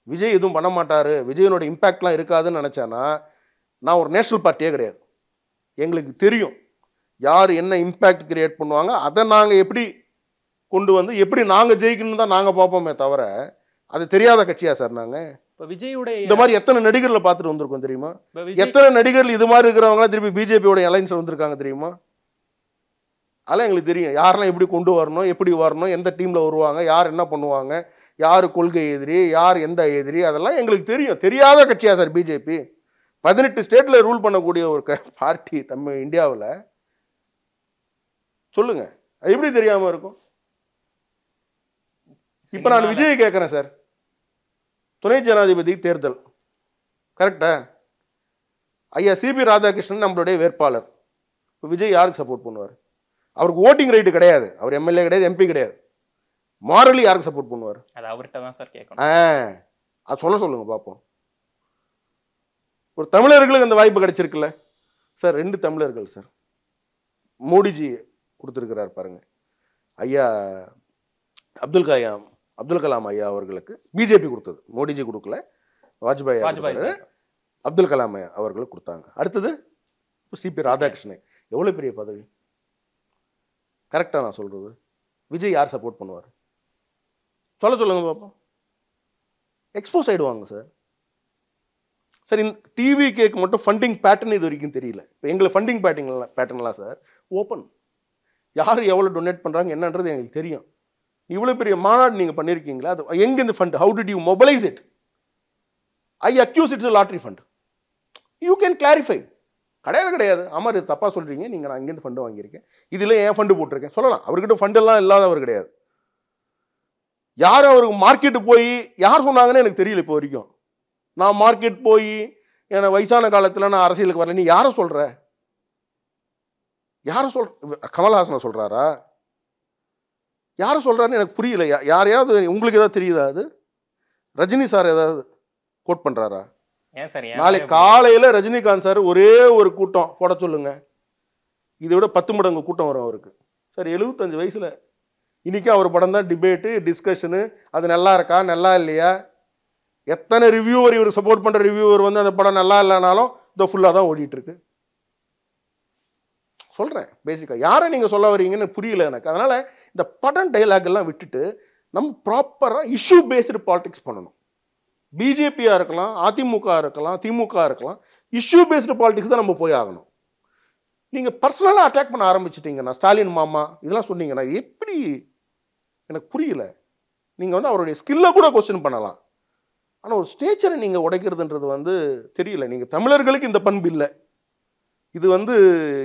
[SPEAKER 1] விஜய் எதுவும் பண்ண மாட்டாரு, விஜயனோட இம்பாக்ட்லாம் இருக்காதுன்னு நினைச்சானா நான் ஒரு நேஷனல் பார்ட்டியே கிடையாது. எங்களுக்கு தெரியும் யார் என்ன இம்பாக்ட் கிரியேட் பண்ணுவாங்க, அதை நாங்கள் எப்படி கொண்டு வந்து எப்படி நாங்கள் ஜெயிக்கணும்னு தான் நாங்கள் பார்ப்போமே தவிர அது தெரியாத கட்சியா சார் நாங்க?
[SPEAKER 2] விஜயுடைய
[SPEAKER 1] இந்த மாதிரி எத்தனை நடிகர்களை பார்த்துட்டு வந்திருக்கோம் தெரியுமா? எத்தனை நடிகர்கள் இது மாதிரி இருக்கிறவங்க திருப்பி பிஜேபியோட அலைன்ஸ் வந்திருக்காங்க தெரியுமா? அதெல்லாம் எங்களுக்கு தெரியும் யாரெல்லாம் எப்படி கொண்டு வரணும், எப்படி வரணும், எந்த டீம்ல வருவாங்க, யார் என்ன பண்ணுவாங்க, யார் கொள்கை எதிரி, யார் எந்த எதிரி, அதெல்லாம் எங்களுக்கு தெரியும். தெரியாத கட்சியா சார் பிஜேபி? 18 ஸ்டேட்ல ரூல் பண்ணக்கூடிய ஒரு பார்ட்டி தமிழ் இந்தியாவில். சொல்லுங்க, அது எப்படி தெரியாம இருக்கும்? இப்ப நான் விஜய் கேட்கிறேன் சார், துணை ஜனாதிபதி தேர்தல் கரெக்டா? ஐயா சிபி ராதாகிருஷ்ணன் நம்மளுடைய வேட்பாளர். விஜய் யாருக்கு சப்போர்ட் பண்ணுவார்? அவருக்கு ஓட்டிங் ரைட்டு கிடையாது, அவர் எம்எல்ஏ கிடையாது, எம்பி கிடையாது. மாரலி யாருக்கு சப்போர்ட் பண்ணுவார்?
[SPEAKER 2] அது அவர்கிட்ட தான் சார் கேட்கணும்.
[SPEAKER 1] அது சொல்லுங்க பார்ப்போம். ஒரு தமிழர்களுக்கு அந்த வாய்ப்பு கிடைச்சிருக்குல்ல சார். 2 தமிழர்கள் சார் மோடிஜி கொடுத்துருக்கிறார் பாருங்க. ஐயா அப்துல் கலாம் ஐயா அவர்களுக்கு பிஜேபி கொடுத்தது, மோடிஜி கொடுக்கல, வாஜ்பாய் அப்துல் கலாம் ஐயா அவர்களுக்கு கொடுத்தாங்க. அடுத்தது சிபி ராதாகிருஷ்ணன். எவ்வளவு பெரிய பதவி கரெக்டா நான் சொல்றது? விஜய் யார் சப்போர்ட் பண்ணுவார்? சொல்லுங்க பாப்போம். எக்ஸ்போஸ் ஆயிடுவாங்க சார். சார் இந்த டிவி கேக்கு மட்டும் ஃபண்டிங் பேட்டர்ன் இது வரைக்கும் தெரியல. இப்போ எங்களை ஃபண்டிங் பேட்டர்ன்லாம் சார் ஓப்பன். யார் எவ்வளோ டொனேட் பண்ணுறாங்க என்னன்றது எங்களுக்கு தெரியும். இவ்வளோ பெரிய மாநாடு நீங்கள் பண்ணியிருக்கீங்களா? அது எங்கே இந்த fund? How did you mobilise it? I accuse it's lottery fund. You can clarify. கிடையாது. ஆமாம் இது தப்பாக சொல்கிறீங்க, நீங்கள் நான் இங்கேருந்து ஃபண்டு வாங்கியிருக்கேன், இதில் ஏன் ஃபண்டு போட்டிருக்கேன் சொல்லலாம். அவர்கிட்ட ஃபண்டெல்லாம் இல்லாதவர் கிடையாது. யார் அவருக்கு மார்க்கெட்டு போய் யார் சொன்னாங்கன்னு எனக்கு தெரியல இப்போ வரைக்கும். நான் மார்க்கெட் போய் எனக்கு வயசான காலத்தில் நான் அரசியலுக்கு வரல, நீ யாரை சொல்கிற? யாரை கமல்ஹாசனை சொல்றாரா? யாரை சொல்றாருன்னு எனக்கு புரியல. யாரையாவது உங்களுக்கு ஏதாவது தெரியுதா? அது ரஜினி சார் ஏதாவது கோட் பண்றாரா?
[SPEAKER 2] ஏன் சார்
[SPEAKER 1] நாளைக்கு காலையில ரஜினிகாந்த் சார் ஒரே ஒரு கூட்டம் போட சொல்லுங்க, இதை விட 10 மடங்கு கூட்டம் வரும் அவருக்கு. சார் 75 வயசுல இன்னைக்கு அவர் படம் தான் டிபேட்டு, டிஸ்கஷனு. அது நல்லா இருக்கா நல்லா இல்லையா, எத்தனை ரிவ்யூவர் இவர் சப்போர்ட் பண்ற ரிவ்யூவர் வந்து அந்த படம் நல்லா இல்லைனாலும் இந்த ஃபுல்லாக தான் ஓடிட்டு இருக்கு. சொல்றேன் பேசிக்கா யாரை நீங்க சொல்ல வரீங்கன்னு புரியல எனக்கு. அதனால இந்த படம் டைலாக் எல்லாம் விட்டுட்டு நம்ம ப்ராப்பரா இஷ்யூ பேஸ்டு பாலிடிக்ஸ் பண்ணணும். பிஜேபியா இருக்கலாம், அதிமுக இருக்கலாம், திமுக இருக்கலாம், இஷ்யூ பேஸ்டு பாலிடிக்ஸ் தான் நம்ம போய் ஆகணும். நீங்க பர்சனலா அட்டாக் பண்ண ஆரம்பிச்சிட்டீங்கன்னா, ஸ்டாலின் மாமா இதெல்லாம் சொன்னீங்கன்னா எப்படி எனக்கு புரியல. நீங்க வந்து அவருடைய ஸ்கில்ல கூட கொஸ்டின் பண்ணலாம், ஆனா ஒரு ஸ்டேச்சரை நீங்க உடைக்கிறதுன்றது வந்து தெரியல. நீங்க தமிழர்களுக்கு இந்த பண்பு இல்லை. இது வந்து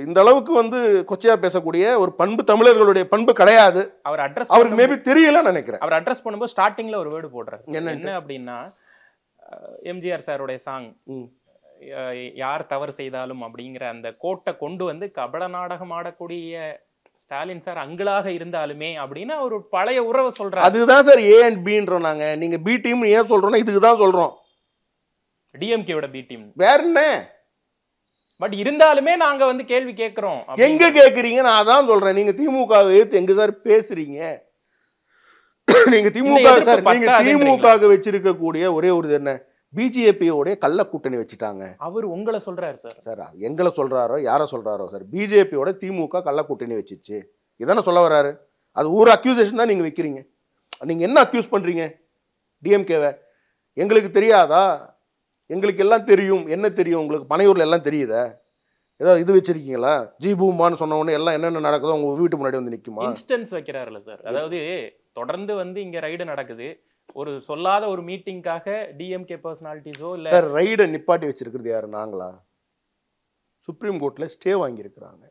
[SPEAKER 1] இந்த அளவுக்கு வந்து கொச்சையா பேசக்கூடிய ஒரு பண்பு தமிழர்களுடைய பண்பு கிடையாது. அவருக்கு மேபி தெரியல நினைக்கிறேன்.
[SPEAKER 2] அவர் அட்ரஸ் பண்ணும்போது ஸ்டார்டிங்ல ஒரு வேர்டு போடுறாரு. என்ன அப்படின்னா, எம்ஜிஆர் சாருடைய சாங் யார் தவறு செய்தாலும் அப்படிங்கிற அந்த கோட்டை கொண்டு வந்து கபட நாடகம் ஆடக்கூடிய ஸ்டாலின் சார் அங்களாக இருந்தாலுமே அப்படின்னு ஒரு பழைய உறவை சொல்றாரு.
[SPEAKER 1] அதுதான் சார் ஏ அண்ட் பின்றோம் நாங்க. நீங்க பி டீம் ஏன் சொல்றோம்னா இதுக்கு தான் சொல்றோம்.
[SPEAKER 2] டிஎம்கேவோட பி டீம்
[SPEAKER 1] வேற என்ன.
[SPEAKER 2] பட் இருந்தாலுமே நாங்க வந்து கேள்வி கேட்கிறோம்.
[SPEAKER 1] எங்க கேக்குறீங்க? நான் அதான் சொல்றேன். நீங்க திமுகவை எங்க சார் பேசுறீங்க? நீங்க திமுக சார், நீங்க திமுக வச்சிருக்க கூடிய ஒரே ஒரு என்ன, பிஜேபியோட கள்ள கூட்டணி வச்சுட்டாங்க.
[SPEAKER 2] அவர் உங்களை சொல்றாரு சார்.
[SPEAKER 1] சார் எங்களை சொல்றாரோ யாரை சொல்றாரோ சார், பிஜேபியோட திமுக கள்ள கூட்டணி வச்சிச்சு இதானே சொல்ல வர்றாரு. அது ஒரு அக்யூசேஷன் தான் நீங்க வைக்கிறீங்க. நீங்க என்ன அக்யூஸ் பண்றீங்க டிஎம்கேவை? எங்களுக்கு தெரியாதா? எங்களுக்கு எல்லாம் தெரியும். என்ன தெரியும் உங்களுக்கு? பனையூர்ல எல்லாம் தெரியுதா? ஏதோ இது வச்சிருக்கீங்களா? ஜி பூமான்னு சொன்ன உடனே எல்லாம் என்னென்ன நடக்குதோ உங்க வீட்டு முன்னாடி வந்து நிக்குமா?
[SPEAKER 2] Instance வைக்கிறாருல்ல sir. அதாவது தொடர்ந்து வந்து இங்க ரைடு நடக்குது, ஒரு சொல்லாத ஒரு மீட்டிங்காக டிஎம்கே பர்சனாலிட்டிஸோ இல்ல
[SPEAKER 1] சார் ரைடை நிப்பாட்டி வச்சிருக்கிறது யாரு? நாங்களா? சுப்ரீம் கோர்ட்ல ஸ்டே வாங்கி இருக்கிறாங்க.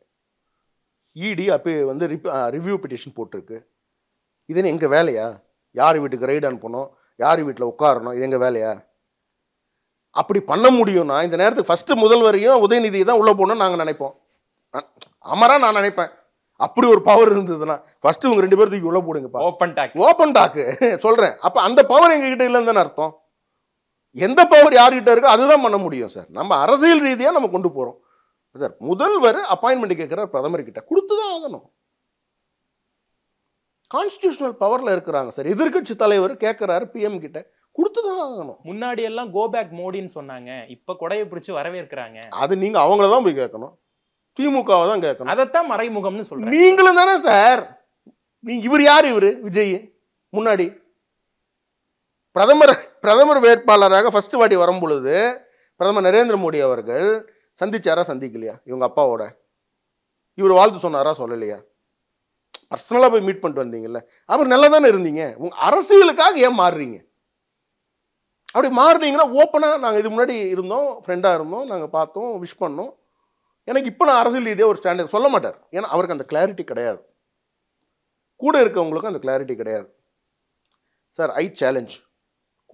[SPEAKER 1] இடி அப்போ வந்து ரிவ்யூ பெட்டிஷன் போட்டிருக்கு. இது எங்க வேலையா? யார் வீட்டுக்கு ரைடு அனுப்பணும், யார் வீட்டில் உட்காரணும், இது எங்க வேலையா? அப்படி பண்ண முடியும்னா இந்த நேரத்துக்கு ஃபர்ஸ்ட் முதல்வரையும் உதயநிதி தான் உள்ள போகணும்னு நாங்கள் நினைப்போம். அமரா நான் நினைப்பேன். அப்படி ஒரு பவர் இருந்ததுன்னா ஃபர்ஸ்ட் உங்க 2 பேருக்கு உள்ள போடுங்க. ஓப்பன் டாக்கு சொல்றேன். அப்ப அந்த பவர் எங்க கிட்ட இல்லைன்னு தானே அர்த்தம். எந்த பவர் யார்கிட்ட இருக்கோ அதுதான் பண்ண முடியும் சார். நம்ம அரசியல் ரீதியா நம்ம கொண்டு போறோம் சார். முதல்வர் அப்பாயின்மெண்ட் கேட்கிறார் பிரதமர் கிட்ட, கொடுத்துதான் ஆகணும். கான்ஸ்டிடியூஷனல் பவர்ல இருக்கிறாங்க சார். எதிர்கட்சி தலைவர் கேட்கிறாரு பிஎம் கிட்ட, கொடுத்துதான் ஆகணும்.
[SPEAKER 2] முன்னாடி எல்லாம் கோ பேக் மோடின்னு சொன்னாங்க, இப்ப கொடையை பிடிச்சு வரவேற்கிறாங்க.
[SPEAKER 1] அது நீங்க அவங்கள தான் போய் கேட்கணும், திமுகவை தான் கேட்கணும்.
[SPEAKER 2] அதைத்தான் மறைமுகம்னு சொல்றேன்.
[SPEAKER 1] நீங்களும் தானே சார். நீங்க இவர் யாரு? இவரு விஜய் முன்னாடி பிரதமர் வேட்பாளராக ஃபர்ஸ்ட் வாட்டி வரும் பொழுது பிரதமர் நரேந்திர மோடி அவர்கள் சந்திச்சாரா சந்திக்கலையா? இவங்க அப்பாவோட இவர் வாழ்த்து சொன்னாரா சொல்லலையா? பர்சனலா போய் மீட் பண்ணிட்டு வந்தீங்கல்ல, அவர் நல்லா தானே இருந்தீங்க. உங்க அரசியலுக்காக ஏன் மாறுறீங்க? அப்படி மாறுனீங்கன்னா ஓப்பனா நாங்கள் இது முன்னாடி இருந்தோம், ஃப்ரெண்டாக இருந்தோம், நாங்கள் பார்த்தோம், விஷ் பண்ணோம். எனக்கு இப்போ நான் அரசியல் ரீதியாக ஒரு ஸ்டாண்டர்ட் சொல்ல மாட்டார். ஏன்னா அவருக்கு அந்த கிளாரிட்டி கிடையாது, கூட இருக்கவங்களுக்கும் அந்த கிளாரிட்டி கிடையாது. சார் ஐ சேலஞ்ச்,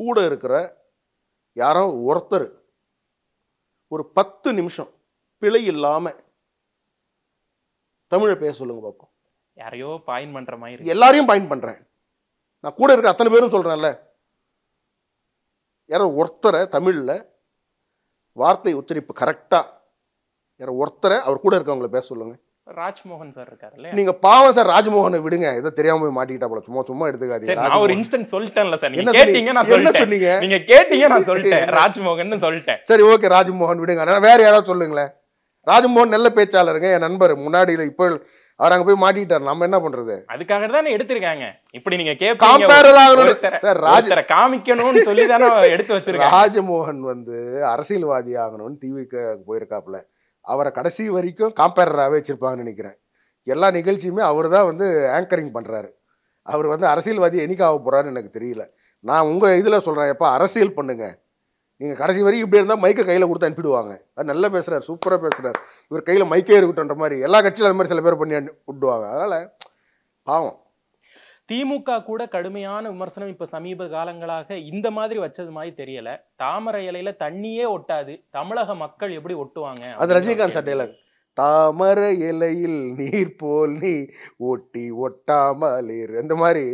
[SPEAKER 1] கூட இருக்கிற யாரோ ஒருத்தர் ஒரு 10 நிமிஷம் பிழை இல்லாம தமிழை பேச சொல்லுங்க பார்ப்போம்.
[SPEAKER 2] யாரையோ பாயிண்ட் பண்ற மாதிரி.
[SPEAKER 1] எல்லாரையும் பாயிண்ட் பண்றேன், நான் கூட இருக்க அத்தனை பேரும் சொல்றேன்ல. யாரோ ஒருத்தரை தமிழ்ல வார்த்தை உச்சரிப்பு கரெக்டா யாரோ ஒருத்தரை அவர் கூட இருக்கவங்களை பேச சொல்லுங்க.
[SPEAKER 2] ராஜ்மோகன் சார் இருக்காருல்ல,
[SPEAKER 1] நீங்க பாவம் சார் ராஜ்மோகனை விடுங்க, ஏதோ தெரியாம போய் மாட்டிக்கிட்டா போல, சும்மா எடுத்துக்காதீங்க.
[SPEAKER 2] நான் ஒரு இன்ஸ்டன்ட் சொல்லிட்டேன்ல சார், நீங்க கேட்டீங்க நான் சொல்லிட்டேன். நீங்க கேட்டீங்க நான் சொல்லிட்டேன், ராஜ்மோகன் சொல்லிட்டேன்.
[SPEAKER 1] சரி ஓகே, ராஜ்மோகன் விடுங்க. வேற யாராவது சொல்லுங்களேன். ராஜ்மோகன் நல்ல பேச்சாளருங்க, என் நண்பர். முன்னாடி இப்போ அவர் அங்க போய் மாட்டிக்கிட்டாரு, நம்ம என்ன பண்றது?
[SPEAKER 2] அதுக்காக தானே எடுத்திருக்காங்க. இப்படி நீங்க காமிக்கணும்னு சொல்லி தானே எடுத்து வச்சிருக்காங்க.
[SPEAKER 1] ராஜ்மோகன் வந்து அரசியல்வாதி ஆகணும்னு டிவிக்கு போயிருக்காப்புல. அவரை கடைசி வரைக்கும் காம்பேரராகவே வச்சிருப்பாங்கன்னு நினைக்கிறேன். எல்லா நிகழ்ச்சியுமே அவர் தான் வந்து ஆங்கரிங் பண்றாரு. அவர் வந்து அரசியல்வாதி என்னைக்கு ஆக போறாருன்னு எனக்கு தெரியல. நான் உங்க இதுல சொல்றேன், எப்ப அரசியல் பண்ணுங்க, நீங்க கடைசி வரைக்கும் இப்படி இருந்தால் மைக்கை கையில் கொடுத்து அனுப்பிடுவாங்க. அது நல்லா பேசுறாரு, சூப்பராக பேசுறாரு, இவர் கையில் மைக்கே இருக்கட்டும்ன்ற மாதிரி எல்லா கட்சியிலும் அது மாதிரி சில பேர் பண்ணி விட்டுவாங்க. அதனால பாவம்.
[SPEAKER 2] திமுக கூட கடுமையான விமர்சனம் இப்ப சமீப காலங்களாக இந்த மாதிரி வச்சது மாதிரி தெரியல. தாமரை இலையில தண்ணியே ஒட்டாது, தமிழக மக்கள் எப்படி ஒட்டுவாங்க?
[SPEAKER 1] அது ரஜினிகாந்த் சட்டையில தாமரை இலையில் நீர் போல் நீ ஒட்டி ஒட்டாமல் இரு. அந்த மாதிரி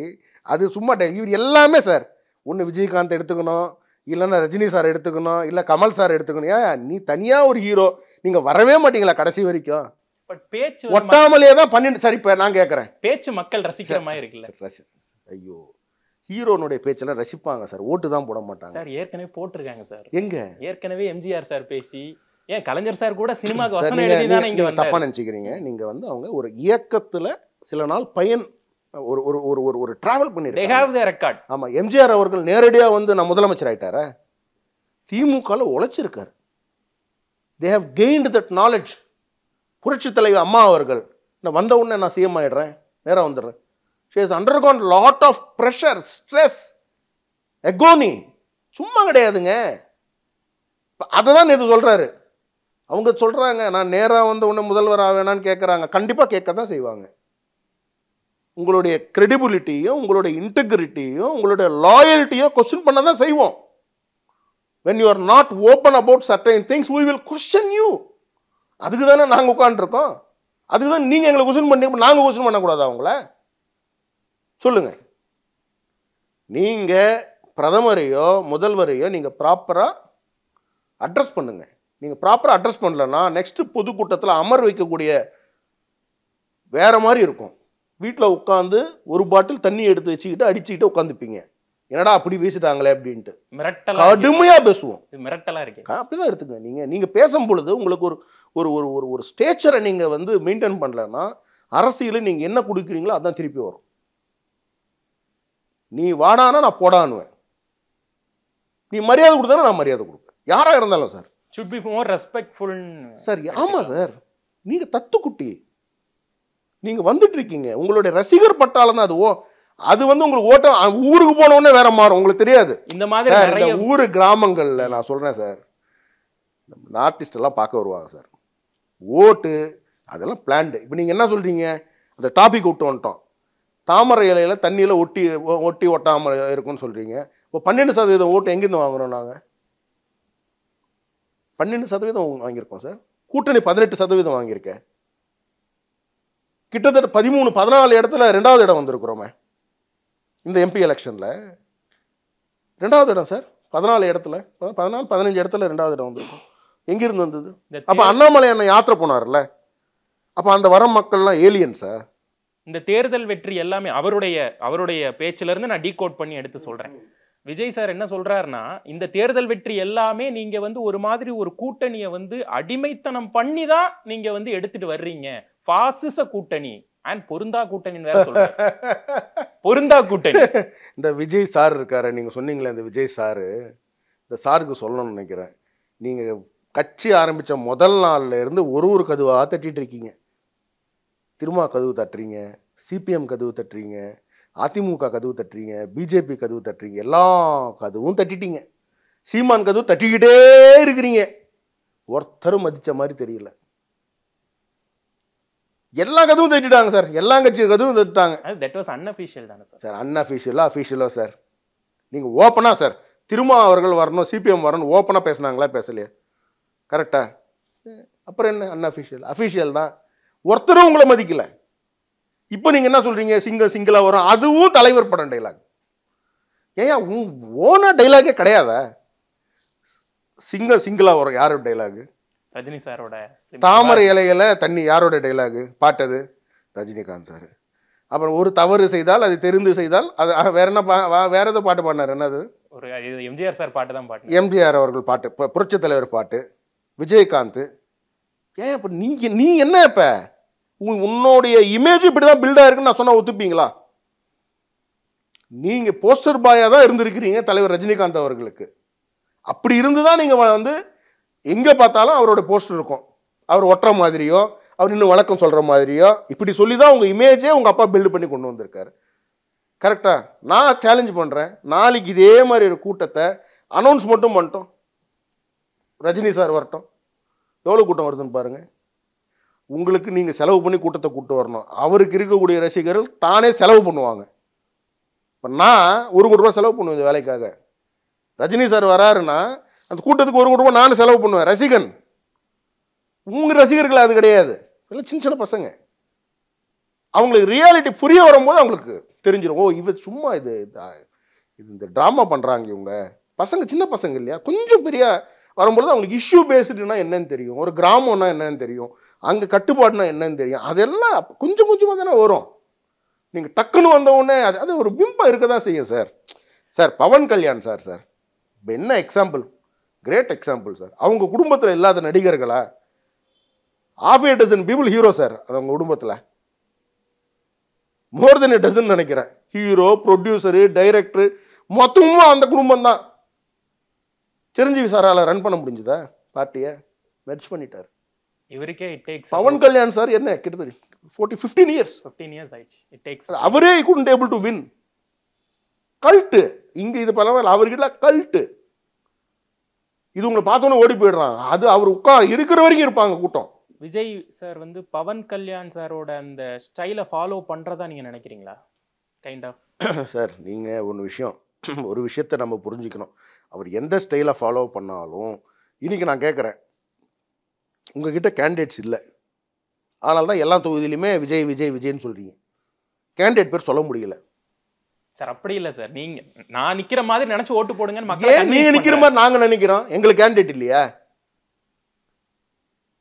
[SPEAKER 1] அது சும்மா இவர் எல்லாமே சார். ஒன்று விஜயகாந்த் எடுத்துக்கணும், இல்லைன்னா ரஜினி சார் எடுத்துக்கணும், இல்லை கமல் சார் எடுத்துக்கணும். ஏன் நீ தனியாக ஒரு ஹீரோ, நீங்கள் வரவே மாட்டீங்களா கடைசி வரைக்கும்?
[SPEAKER 2] பட் பேச்சு
[SPEAKER 1] ஒட்டாமலே தான் பண்ணிட்டு. சரி, இப்போ நான் கேட்குறேன்,
[SPEAKER 2] பேச்சு மக்கள் ரசிக்கிற மாதிரி இருக்குல்ல
[SPEAKER 1] ஐயோ, ஹீரோனுடைய பேச்செல்லாம் ரசிப்பாங்க சார், ஓட்டு தான் போட மாட்டாங்க
[SPEAKER 2] சார். ஏற்கனவே போட்டிருக்காங்க சார்.
[SPEAKER 1] எங்க
[SPEAKER 2] ஏற்கனவே எம்ஜிஆர் சார் பேசி, ஏன் கலைஞர் சார் கூட சினிமாக்கு
[SPEAKER 1] சார்,
[SPEAKER 2] வசனம் எழுதி தானே இங்க
[SPEAKER 1] தப்பா
[SPEAKER 2] வந்தாரு.
[SPEAKER 1] நினைச்சுக்கிறீங்க. நீங்க வந்து அவங்க ஒரு இயக்கத்துல சில நாள் பயன் ஒரு ஒரு ஒரு ஒரு ஒரு டிராவல்
[SPEAKER 2] They
[SPEAKER 1] பண்ணிருக்காங்க.
[SPEAKER 2] have the record.
[SPEAKER 1] ஆமா, எம்ஜிஆர் அவர்கள் நேரடியா வந்து நான் முதலமைச்சர் ஆயிட்டாரா? திமுகல உழைச்சிருக்காரு. they have gained that knowledge. புரட்சி தலைவர் அம்மா அவர்கள் நான் வந்த உடனே நான் சிஎம் ஆயிடுறேன், நேரா வந்துடுறேன். she has undergone lot of pressure, stress, agony. சும்மா கிடையாதுங்க. அதை தான் நேற்று சொல்றாரு. அவங்க சொல்றாங்க நான் நேரா வந்து உடனே முதல்வர் ஆவேனான்னு கேட்குறாங்க. கண்டிப்பா கேட்க தான் செய்வாங்க. உங்களுடைய கிரெடிபிலிட்டியும் உங்களுடைய இன்டெகிரிட்டியும் உங்களுடைய லாயல்ட்டியும் கொஸ்டின் பண்ண தான் செய்வோம். when you are not open about certain things we will question you. அதுக்கு தானே நாங்கள் உட்காந்துருக்கோம். அதுக்கு தான் நீங்கள் எங்களை கொஸ்டின் பண்ணி நாங்கள் கொஸ்டின் பண்ணக்கூடாதா அவங்கள? சொல்லுங்க. நீங்கள் பிரதமரையோ முதல்வரையோ நீங்கள் ப்ராப்பராக அட்ரஸ் பண்ணுங்க. நீங்கள் ப்ராப்பராக அட்ரஸ் பண்ணலன்னா நெக்ஸ்ட் பொதுக்கூட்டத்தில் அமர் வைக்கக்கூடிய வேற மாதிரி இருக்கும். வீட்டில் உட்காந்து ஒரு பாட்டில் தண்ணி எடுத்து வச்சுக்கிட்டு அடிச்சுக்கிட்டு உட்காந்துப்பீங்க. என்னடா அப்படி பேசிட்டாங்களே அப்படின்ட்டு
[SPEAKER 2] மிரட்டலா
[SPEAKER 1] கடுமையா பேசுவோம்.
[SPEAKER 2] மிரட்டலா இருக்கு.
[SPEAKER 1] அப்படிதான் எடுத்துங்க. நீங்க பேசும் பொழுது உங்களுக்கு ஒரு ஒரு ஒரு ஒரு ஒரு ஸ்டேச்சரை நீங்க வந்து மெயின்டைன் பண்ணலன்னா அரசியல நீங்க என்ன கொடுக்குறீங்களோ அதான் திருப்பி வரும். நீ வாடானா நான் போடானுவேன், நீ மரியாதை கொடுத்தானா நான் மரியாதை கொடுப்பேன், யாரா இருந்தாலும் sir.
[SPEAKER 2] should be more respectful
[SPEAKER 1] sir. ஆமா சார், நீங்க தத்துக்குட்டி, நீங்க வந்துட்டு இருக்கீங்க. உங்களுடைய ரசிகர் பட்டாளம் தான் அது. அது வந்து உங்களுக்கு ஓட்ட ஊருக்கு போன உடனே வேற மாறும், உங்களுக்கு தெரியாது.
[SPEAKER 2] இந்த மாதிரி
[SPEAKER 1] இந்த ஊரு கிராமங்கள்ல நான் சொல்றேன் சார், ஆர்டிஸ்ட் எல்லாம் பார்க்க வருவாங்க சார். ஓட்டு அதெல்லாம் பிளான்டு. இப்போ நீங்க என்ன சொல்றீங்க, அந்த டாபிக் விட்டு வந்துட்டோம். தாமரை இலையில தண்ணியில ஒட்டி ஒட்டி ஒட்டாமல் இருக்கும்னு சொல்றீங்க. இப்போ 12% ஓட்டு எங்கிருந்து வாங்குறோம் நாங்கள்? 12% வாங்கியிருக்கோம் சார். கூட்டணி 18% வாங்கியிருக்கேன். கிட்டத்தட்ட 13-14 இடத்துல 2வது இடம் வந்திருக்கிறோமே இந்த எம்பி எலெக்ஷன்ல. 2வது இடம் சார். 14 இடத்துல 14-15 இடத்துல 2வது இடம் வந்திருக்கும். எங்கிருந்து வந்தது? அப்ப அண்ணாமலை அண்ணன் யாத்திரை போனார்ல, அப்ப அந்த வர மக்கள்லாம் ஏலியன்ஸா?
[SPEAKER 2] இந்த தேர்தல் வெற்றி எல்லாமே அவருடைய பேச்சில இருந்து நான் டீகோட் பண்ணி எடுத்து சொல்றேன். விஜய் சார் என்ன சொல்றாருன்னா, இந்த தேர்தல் வெற்றி எல்லாமே நீங்க வந்து ஒரு மாதிரி ஒரு கூட்டணியை வந்து அடிமைத்தனம் பண்ணி தான் நீங்க வந்து எடுத்துட்டு வர்றீங்க. பாசிச கூட்டணி அண்ட் பொருந்தா கூட்டணின்னு வேற சொல்றாரு. பொருந்தா கூட்டணி.
[SPEAKER 1] இந்த விஜய் சார் இருக்காரு, நீங்க சொன்னீங்களே இந்த விஜய் சாரு, இந்த சாருக்கு சொல்லணும்னு நினைக்கிறேன். நீங்க கட்சி ஆரம்பிச்ச முதல் நாள்ல இருந்து ஒரு கதவா தட்டிட்டு இருக்கீங்க. திருமா கதவு தட்டுறீங்க, சிபிஎம் கதவு தட்டுறீங்க, அதிமுக கதவு தட்டுறீங்க, பிஜேபி கதவு தட்டுறீங்க, எல்லா கதவும் தட்டிட்டீங்க. சீமான் கதவு தட்டிக்கிட்டே இருக்கிறீங்க. ஒருத்தரும் மதிச்ச மாதிரி தெரியல. எல்லா கதவும் தட்டிட்டாங்க சார். எல்லா கட்சி கதவும் தட்டிட்டாங்க.
[SPEAKER 2] தட் வாஸ் அன்அஃபிஷியல் தானே சார்?
[SPEAKER 1] சார் அன்அஃபிஷியலா அஃபிஷியலா சார்? நீங்க ஓப்பனா சார் திருமா அவர்கள் வரணும், சிபிஎம் வரணும் ஓப்பனா பேசினாங்களா? பேசலையா? கரெக்டா? அப்புறம் என்ன அன்அஃபிஷியல்? அஃபிஷியல் தான். ஒருத்தரும் உங்களை மதிக்கல. இப்போ நீங்க என்ன சொல்றீங்க, சிங்கிளா வரும், அதுவும் தலைவர் படம் டைலாக். ஏன் ஓனா டைலாகே கிடையாதா? சிங்கிளா வரும் யாரோட டைலாக்?
[SPEAKER 2] ரஜினி சாரோட.
[SPEAKER 1] தாமரை இலையில தண்ணி யாரோட டைலாக்? பாட்டது ரஜினிகாந்த் சார். அப்புறம் ஒரு தவறு செய்தால் அது தெரிந்து செய்தால் அது வேற என்ன, வேற ஏதோ பாட்டு பாடினார். என்னது?
[SPEAKER 2] ஒரு எம்ஜிஆர் சார் பாட்டு தான் பாட்டு.
[SPEAKER 1] எம்ஜிஆர் அவர்கள் பாட்டு, புரட்சி தலைவர் பாட்டு, விஜயகாந்த். ஏன் இப்ப நீ என்ன இப்ப உன்னுடைய இமேஜ் இப்படிதான் பில்ட் ஆயிருக்குன்னு நான் சொன்னா ஒத்துப்பீங்களா? நீங்க போஸ்டர் பாயா தான் இருந்திருக்கிறீங்க தலைவர் ரஜினிகாந்த் அவர்களுக்கு. அப்படி இருந்துதான் நீங்க வந்து எங்க பார்த்தாலும் அவரோட போஸ்டர் இருக்கும். அவர் ஒட்டுற மாதிரியோ அவர் இன்னும் வழக்கம் சொல்ற மாதிரியோ இப்படி சொல்லிதான் உங்க இமேஜே உங்க அப்பா பில்டு பண்ணி கொண்டு வந்திருக்காரு. கரெக்டா? நான் சேலஞ்ச் பண்றேன், நாளைக்கு இதே மாதிரி ஒரு கூட்டத்தை அனௌன்ஸ் மட்டும் பண்ணிட்டோம், ரஜினி சார் வரட்டும், எவ்வளவு கூட்டம் வருதுன்னு பாருங்க. உங்களுக்கு நீங்க செலவு பண்ணி கூட்டத்தை கூட்டு வரணும். அவருக்கு இருக்கக்கூடிய ரசிகர்கள் தானே செலவு பண்ணுவாங்க. இப்போ நான் 1 கோடி ரூபாய் செலவு பண்ணுவேன் இந்த வேலைக்காக. ரஜினி சார் வராருன்னா அந்த கூட்டத்துக்கு 1 கோடி ரூபாய் நானும் செலவு பண்ணுவேன். ரசிகன் உங்கள் ரசிகர்கள் அது கிடையாது, இல்லை சின்ன சின்ன பசங்க. அவங்களுக்கு ரியாலிட்டி புரிய வரும்போது அவங்களுக்கு தெரிஞ்சிடும், ஓ இது சும்மா இது இந்த ட்ராமா பண்ணுறாங்க இவங்க. பசங்க சின்ன பசங்க இல்லையா, கொஞ்சம் பெரிய வரும்பொழுது அவங்களுக்கு இஷ்யூ பேஸ்டுனா என்னன்னு தெரியும், ஒரு கிராமம்னா என்னன்னு தெரியும், அங்கே கட்டுப்பாடுனா என்னன்னு தெரியும். அதெல்லாம் கொஞ்சம் கொஞ்சமாக தானே வரும். நீங்கள் டக்குன்னு வந்தவுடனே அது ஒரு பிம்பம் இருக்க தான் செய்யும் sir. Sir Pawan Kalyan sir இப்போ என்ன எக்ஸாம்பிள், கிரேட் எக்ஸாம்பிள் சார். அவங்க குடும்பத்தில் இல்லாத நடிகர்களா? half a dozen people hero sir. அது அவங்க குடும்பத்தில் மோர் தென் a dozen நினைக்கிறேன். ஹீரோ, ப்ரொடியூசரு, டைரக்டரு மொத்தமும் அந்த குடும்பம் தான். சிரஞ்சீவி சாரால ரன் பண்ண முடிஞ்சுதா பார்ட்டியை? மெர்ஜ் பண்ணிட்டார்.
[SPEAKER 2] இவருக்கே it takes
[SPEAKER 1] Pawan Kalyan sir என்ன கிட்டத்தட்ட 15 இயர்ஸ்
[SPEAKER 2] ஆயிடுச்சு. இட் டேக்ஸ்
[SPEAKER 1] அவரே couldn't able to win. Cult இங்க இது பரவாயில்ல, அவர்கிட்ட கல்ட்டு. இது உங்களை பார்த்தோன்னே ஓடி போயிடுறாங்க. அது அவர் இருக்கிற வரைக்கும் இருப்பாங்க கூட்டம்.
[SPEAKER 2] விஜய் சார் வந்து பவன் கல்யாண் சாரோட அந்த ஸ்டைலை ஃபாலோ பண்றதா நீங்க நினைக்கிறீங்களா? கைண்ட் ஆஃப்
[SPEAKER 1] சார் நீங்கள் ஒரு விஷயத்தை நம்ம புரிஞ்சுக்கணும். அவர் எந்த ஸ்டைலை ஃபாலோ பண்ணாலும் இன்னைக்கு நான் கேட்குறேன், உங்ககிட்ட கேண்டிடேட்ஸ் இல்லை, அதனால தான் எல்லா தொகுதியிலுமே விஜய் விஜய் விஜய்ன்னு சொல்கிறீங்க. கேண்டிடேட் பேர் சொல்ல முடியல
[SPEAKER 2] சார். அப்படி இல்லை சார், நீங்க நான் நிக்கிற மாதிரி நினைச்சு ஓட்டு போடுங்கன்னு
[SPEAKER 1] ஏன்
[SPEAKER 2] மக்கள்
[SPEAKER 1] நீங்க நிக்கிற மாதிரி நாங்க நினைக்கிறோம்? எங்களுக்கு கேண்டிடேட் இல்லையா?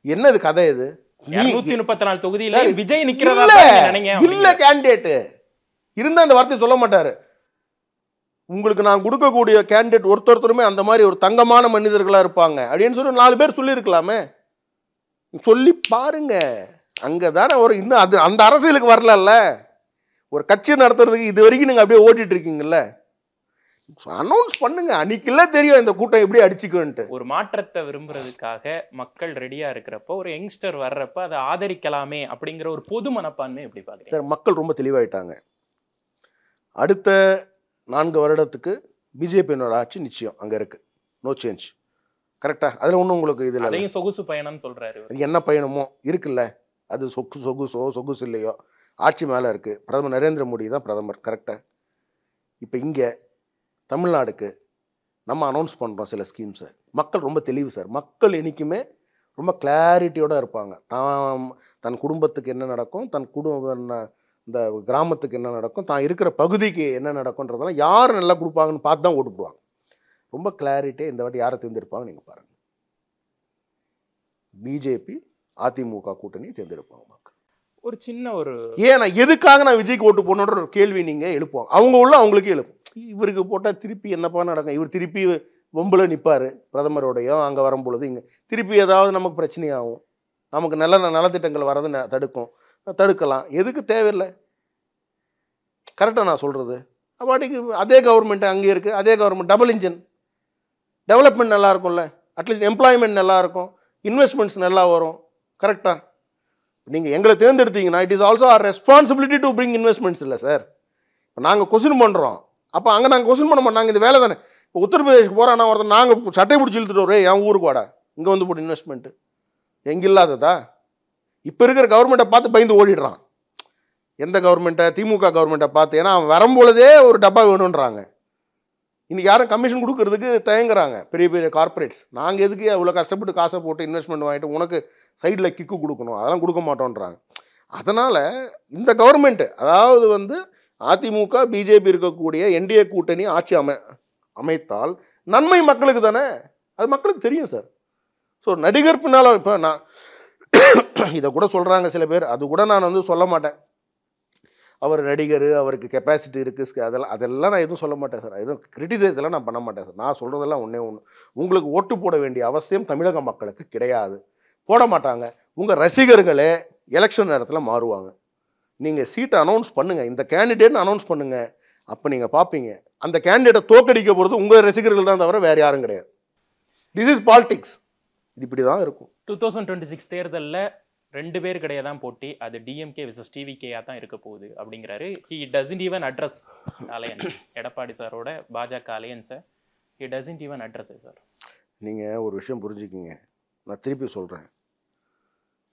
[SPEAKER 1] என்ன இது கதை? இது
[SPEAKER 2] 234 தொகுதியில விஜய் நிக்கிறதா நினைங்க.
[SPEAKER 1] இல்ல கேண்டிடேட் இருந்தா அந்த வார்த்தையை சொல்ல மாட்டாரு. உங்களுக்கு நான் கொடுக்கக்கூடிய கேண்டிடேட் ஒருத்தருமே அந்த மாதிரி ஒரு தங்கமான மனிதர்களா இருப்பாங்க அப்படின்னு சொல்லி 4 பேர் சொல்லி இருக்கலாமே. சொல்லி பாருங்க. அங்கதானே ஒரு இன்னும் அது அந்த அரசியலுக்கு வரல. ஒரு கட்சி நடத்துறதுக்கு இது வரைக்கும் நீங்க அப்படியே ஓட்டிட்டு இருக்கீங்கல்ல. அனௌன்ஸ் பண்ணுங்க. அன்னைக்குள்ள தெரியும் இந்த கூட்டம் எப்படி அடிச்சுக்குன்ட்டு.
[SPEAKER 2] ஒரு மாற்றத்தை விரும்புறதுக்காக மக்கள் ரெடியா இருக்கிறப்போ ஒரு யங்ஸ்டர் வர்றப்ப அதை ஆதரிக்கலாமே அப்படிங்கிற ஒரு பொது மனப்பான்மை எப்படி பாக்குறீங்க?
[SPEAKER 1] சார் மக்கள் ரொம்ப தெளிவாயிட்டாங்க. அடுத்த 4 வருடத்துக்கு பிஜேபியினோட ஆட்சி நிச்சயம் அங்க இருக்கு. No change. கரெக்டா? அதுல ஒன்றும் உங்களுக்கு இதுல
[SPEAKER 2] அதையும் சொகுசு பயணம் சொல்றாரு.
[SPEAKER 1] என்ன பயணமோ இருக்குல்ல, அது சொகுசு இல்லையோ ஆட்சி மேலே இருக்கு. பிரதமர் நரேந்திர மோடி தான் பிரதமர். கரெக்டா? இப்போ இங்கே தமிழ்நாடுக்கு நம்ம அனௌன்ஸ் பண்ணுறோம் சில ஸ்கீம்ஸை. மக்கள் ரொம்ப தெளிவு சார். மக்கள் என்றைக்குமே ரொம்ப கிளாரிட்டியோடு இருப்பாங்க. தன் குடும்பத்துக்கு என்ன நடக்கும், தன் இந்த கிராமத்துக்கு என்ன நடக்கும், தான் இருக்கிற பகுதிக்கு என்ன நடக்கும்ன்றதெல்லாம் யார் நல்லா கொடுப்பாங்கன்னு பார்த்து தான் ஓட்டுப்படுவாங்க. ரொம்ப கிளாரிட்டியாக இந்த வாட்டி யாரை தேர்ந்தெடுப்பாங்க நீங்கள் பாருங்கள். பிஜேபி அதிமுக கூட்டணி தேர்ந்தெடுப்பாங்க மக்கள்.
[SPEAKER 2] ஒரு சின்ன ஒரு
[SPEAKER 1] நான் எதுக்காக நான் விஜய்க்கு ஓட்டு போடணுன்ற ஒரு கேள்வி நீங்கள் எழுப்புவோம். அவங்க உள்ள அவங்களுக்கே எழுப்பும். இவருக்கு போட்டால் திருப்பி என்னப்பா நடக்கும், இவர் திருப்பி பொம்பில் நிற்பார் பிரதமரோடையோ, அங்கே வரும்பொழுது இங்கே திருப்பி ஏதாவது நமக்கு பிரச்சனையாகும், நமக்கு நல்ல நலத்திட்டங்கள் வரதை தடுக்கலாம். எதுக்கு தேவையில்லை. கரெக்டாக நான் சொல்கிறது. அப்பாடிக்கு அதே கவர்மெண்ட் அங்கே இருக்குது, அதே கவர்மெண்ட் டபுள் இன்ஜின். டெவலப்மெண்ட் நல்லா இருக்கும்ல, அட்லீஸ்ட் எம்ப்ளாய்மெண்ட் நல்லா இருக்கும், இன்வெஸ்ட்மெண்ட்ஸ் நல்லா வரும். கரெக்டாக? நீங்கள் எங்களை தேர்ந்தெடுத்தீங்கன்னா it is also our responsibility to bring investments இல்லை சார். இப்போ நாங்கள் கொஸ்டின் பண்ணுறோம், அப்போ அங்கே நாங்கள் கொஸ்டின் பண்ண மாட்டோம். நாங்கள் இந்த வேலை தானே. இப்போ உத்தரப்பிரதேஷ்க்கு போகிறோன்னா ஒருத்தர் நாங்கள் சட்டை பிடிச்சி இழுத்துட்டு வரே என் ஊருக்கு வாடா, இங்கே வந்து போட்டு இன்வெஸ்ட்மெண்ட்டு எங்கே இல்லாததா? இப்போ இருக்கிற கவர்மெண்ட்டை பார்த்து பயந்து ஓடிடுறான். எந்த கவர்மெண்ட்டை? திமுக கவர்மெண்ட்டை பார்த்து. ஏன்னா அவன் வரும்பொழுதே ஒரு டப்பா வேணுன்றாங்க. இன்றைக்கி யாரும் கமிஷன் கொடுக்கறதுக்கு தயங்குறாங்க பெரிய பெரிய கார்பரேட்ஸ். நாங்கள் எதுக்கு அவ்வளோ கஷ்டப்பட்டு காசை போட்டு இன்வெஸ்ட்மெண்ட் வாங்கிட்டு உனக்கு சைடில் கிக்கு கொடுக்கணும், அதெல்லாம் கொடுக்க மாட்டோன்றாங்க. அதனால் இந்த கவர்மெண்ட்டு, அதாவது வந்து அதிமுக பிஜேபி இருக்கக்கூடிய என்டிஏ கூட்டணி ஆட்சி அமைத்தால் நன்மை மக்களுக்கு தானே. அது மக்களுக்கு தெரியும் சார். ஸோ நடிகர் பின்னால் இப்போ நான் இதை கூட சொல்கிறாங்க சில பேர், அது கூட நான் வந்து சொல்ல மாட்டேன். அவர் நடிகர், அவருக்கு கெப்பாசிட்டி இருக்குது, அதெல்லாம் நான் எதுவும் சொல்ல மாட்டேன் சார். எதுவும் கிரிட்டிசைஸ் எல்லாம் நான் பண்ண மாட்டேன் சார். நான் சொல்கிறதெல்லாம் ஒன்றே ஒன்று, உங்களுக்கு ஓட்டு போட வேண்டிய அவசியம் தமிழக மக்களுக்கு கிடையாது. போட மாட்டாங்க. உங்கள் ரசிகர்களே எலெக்ஷன் நேரத்தில் மாறுவாங்க. நீங்கள் சீட்டை அனௌன்ஸ் பண்ணுங்கள், இந்த கேண்டிடேட்னு அனௌன்ஸ் பண்ணுங்கள். அப்போ நீங்கள் பார்ப்பீங்க அந்த கேண்டிடேட்டை தோக்கடிக்க போகிறது உங்கள் ரசிகர்கள் தான் தவிர வேறு யாரும் கிடையாது. This is politics. இது இப்படி தான் இருக்கும்.
[SPEAKER 2] 2026 தேர்தலில் 2 பேர் கிடையே தான் போட்டி. அது டிஎம்கே விசஸ் டிவிகேயா தான் இருக்க போகுது அப்படிங்கிறாரு. He doesn't even address alliance. Edappadi சாரோட பாஜக அலையன்ஸை he doesn't even address sir.
[SPEAKER 1] நீங்கள் ஒரு விஷயம் புரிஞ்சுக்கிங்க. நான் திருப்பி சொல்கிறேன்,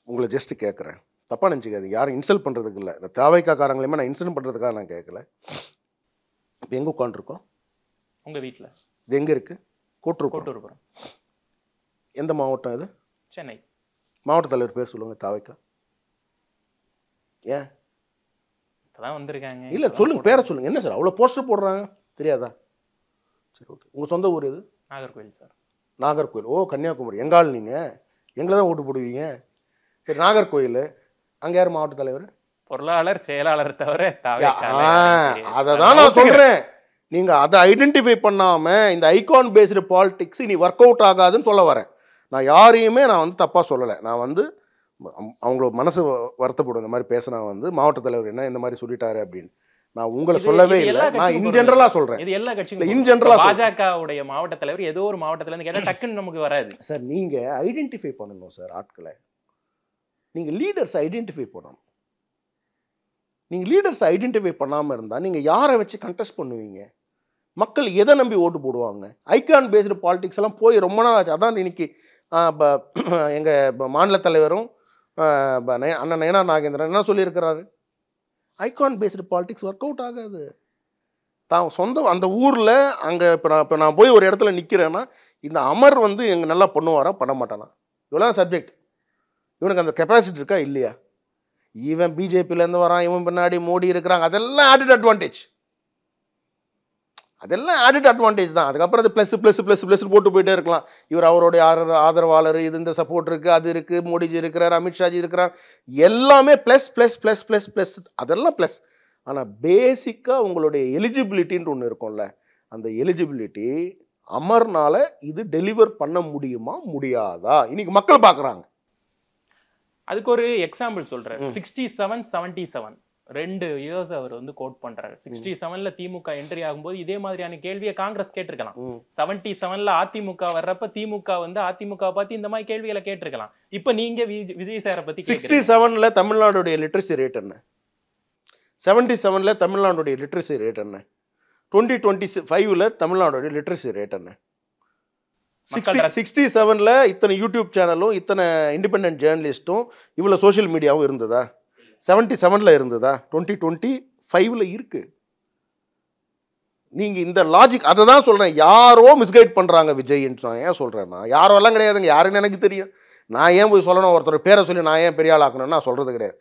[SPEAKER 1] உங்களை ஜஸ்ட்டு கேட்குறேன், தப்பாக நினச்சிக்காதீங்க. யாரும் இன்சல்ட் பண்ணுறதுக்கு இல்லை. இந்த தேவைக்காரங்களையுமே நான் இன்சல்ட் பண்ணுறதுக்காக நான் கேட்கல. இப்போ எங்கே உட்காந்துருக்கோம்?
[SPEAKER 2] உங்கள் வீட்டில்.
[SPEAKER 1] இது எங்கே இருக்குது? கோட்டூர்புரம்.
[SPEAKER 2] கோட்டூர்புரம்.
[SPEAKER 1] எந்த மாவட்டம் இது?
[SPEAKER 2] சென்னை.
[SPEAKER 1] மாவட்ட தலைவர் பேர் சொல்லுங்க. தாவேக்கா ஏன்
[SPEAKER 2] இப்பதான் வந்திருக்காங்க.
[SPEAKER 1] இல்லை சொல்லுங்க, பேரை சொல்லுங்க. என்ன சார் அவ்வளோ போஸ்டர் போடுறாங்க தெரியாதா? சரி ஓகே. உங்கள் சொந்த ஊர் எது?
[SPEAKER 2] நாகர்கோவில் சார்.
[SPEAKER 1] நாகர்கோவில். ஓ கன்னியாகுமரி. எங்கால் நீங்கள் எங்களை தான் ஓட்டு போடுவீங்க. சரி நாகர்கோவில். அங்கே யார் மாவட்ட தலைவர்?
[SPEAKER 2] பொருளாளர் செயலாளர் தவிர
[SPEAKER 1] அதை தான் நான் சொல்கிறேன். நீங்கள் அதை ஐடென்டிஃபை பண்ணாமல் இந்த ஐகான் பேஸ்டு பாலிடிக்ஸ் இனி ஒர்க் அவுட் ஆகாதுன்னு சொல்ல வரேன். நான் யாரையுமே நான் வந்து தப்பாக சொல்லலை. நான் வந்து அவங்கள மனசு வருத்தப்படும் இந்த மாதிரி பேசினா வந்து மாவட்ட தலைவர் என்ன இந்த மாதிரி சொல்லிட்டாரு அப்படின்னு. நான் உங்களை சொல்லவே இல்லை. நான் இன் ஜெனரலா சொல்றேன்.
[SPEAKER 2] இது எல்லா கட்சியும்
[SPEAKER 1] இன் ஜெனரலா
[SPEAKER 2] பாஜகவுடைய மாவட்ட தலைவர் ஏதோ ஒரு மாவட்டத்துல இருந்து கேட்டா டக்குன்னு நமக்கு வராது
[SPEAKER 1] சார். நீங்க ஐடென்டிஃபை பண்ணணும் சார் ஆட்களை. நீங்க லீடர்ஸ் ஐடென்டிஃபை பண்ணணும். நீங்க லீடர்ஸ் ஐடென்டிஃபை பண்ணாம இருந்தா நீங்க யாரை வச்சு கண்டெஸ்ட் பண்ணுவீங்க? மக்கள் எதை நம்பி ஓட்டு போடுவாங்க? ஐகான் பேஸ்டு பாலிடிக்ஸ் எல்லாம் போய் ரொம்ப நாள் ஆச்சு. அதான் இன்னைக்கு எங்க மாநில தலைவரும் அண்ணன் நயனா நாகேந்திரன் என்ன சொல்லியிருக்கிறாரு? Icon based politics work out ஆகாது. தான் சொந்த அந்த ஊரில் அங்கே இப்போ நான் போய் ஒரு இடத்துல நிற்கிறேன்னா இந்த அமர் வந்து எங்கே நல்லா பண்ணுவாரா பண்ண மாட்டானா? இவ்வளோதான் சப்ஜெக்ட். இவனுக்கு அந்த கெப்பாசிட்டி இருக்கா இல்லையா? இவன் பிஜேபியிலேருந்து வரான், இவன் பின்னாடி மோடி இருக்கிறாங்க, அதெல்லாம் ஆடிட் அட்வான்டேஜ். அதெல்லாம் ஆடிட் அட்வான்டேஜ் தான். அதுக்கப்புறம் அது ப்ளஸ் ப்ளஸ் ப்ளஸ் ப்ளஸ் போட்டு போயிட்டே இருக்கலாம். இவர் அவருடைய ஆதரவாளர், இது இந்த சப்போர்ட் இருக்குது, அது இருக்குது, மோடிஜி இருக்கிறார், அமித்ஷாஜி இருக்கிறார், எல்லாமே plus plus plus plus plus, அதெல்லாம் ப்ளஸ். ஆனால் பேசிக்காக உங்களுடைய எலிஜிபிலிட்டின்னு ஒன்று இருக்கும்ல, அந்த எலிஜிபிலிட்டி அமர்னால இது டெலிவர் பண்ண முடியுமா முடியாதா இன்னைக்கு மக்கள் பார்க்குறாங்க.
[SPEAKER 2] அதுக்கு ஒரு எக்ஸாம்பிள் சொல்கிறேன். 67-77 2 இயர்ஸ் அவர் வந்து கோட் பண்றாரு. 67ல திமுக என்ட்ரி ஆகும்போது இதே மாதிரியான கேள்வியை காங்கிரஸ் கேட்டிருக்கலாம். 77ல அதிமுக வர்றப்ப திமுக வந்து அதிமுக பார்த்து இந்த மாதிரி கேள்விகளை கேட்டிருக்கலாம். இப்ப நீங்க விஜய் சாரை பத்தி
[SPEAKER 1] 67ல தமிழ்நாடுடைய லிட்ரஸி ரேட் என்ன? 77ல தமிழ்நாடுடைய லிட்ரஸி ரேட் என்ன? 2025ல தமிழ்நாடுடைய லிட்ரஸி ரேட் என்ன? 67ல இத்தனை யூடியூப் சேனலும் இத்தனை இண்டிபெண்டன்ட் ஜேர்னலிஸ்ட்டும் இவ்வளோ சோஷியல் மீடியாவும் இருந்ததா? 77ல இருந்ததா? 2025ல இருக்கு. நீங்க இந்த லாஜிக், அதை தான் சொல்றேன். யாரோ மிஸ்கைட் பண்றாங்க விஜய். நான் ஏன் சொல்றேன்னா யாரோ எல்லாம் கிடையாதுங்க. யாருன்னு எனக்கு தெரியும். நான் ஏன் போய் சொல்லணும்? ஒருத்தர் பேரை சொல்லி நான் ஏன் பெரிய ஆள் ஆக்கணும்னு நான் சொல்றது கிடையாது.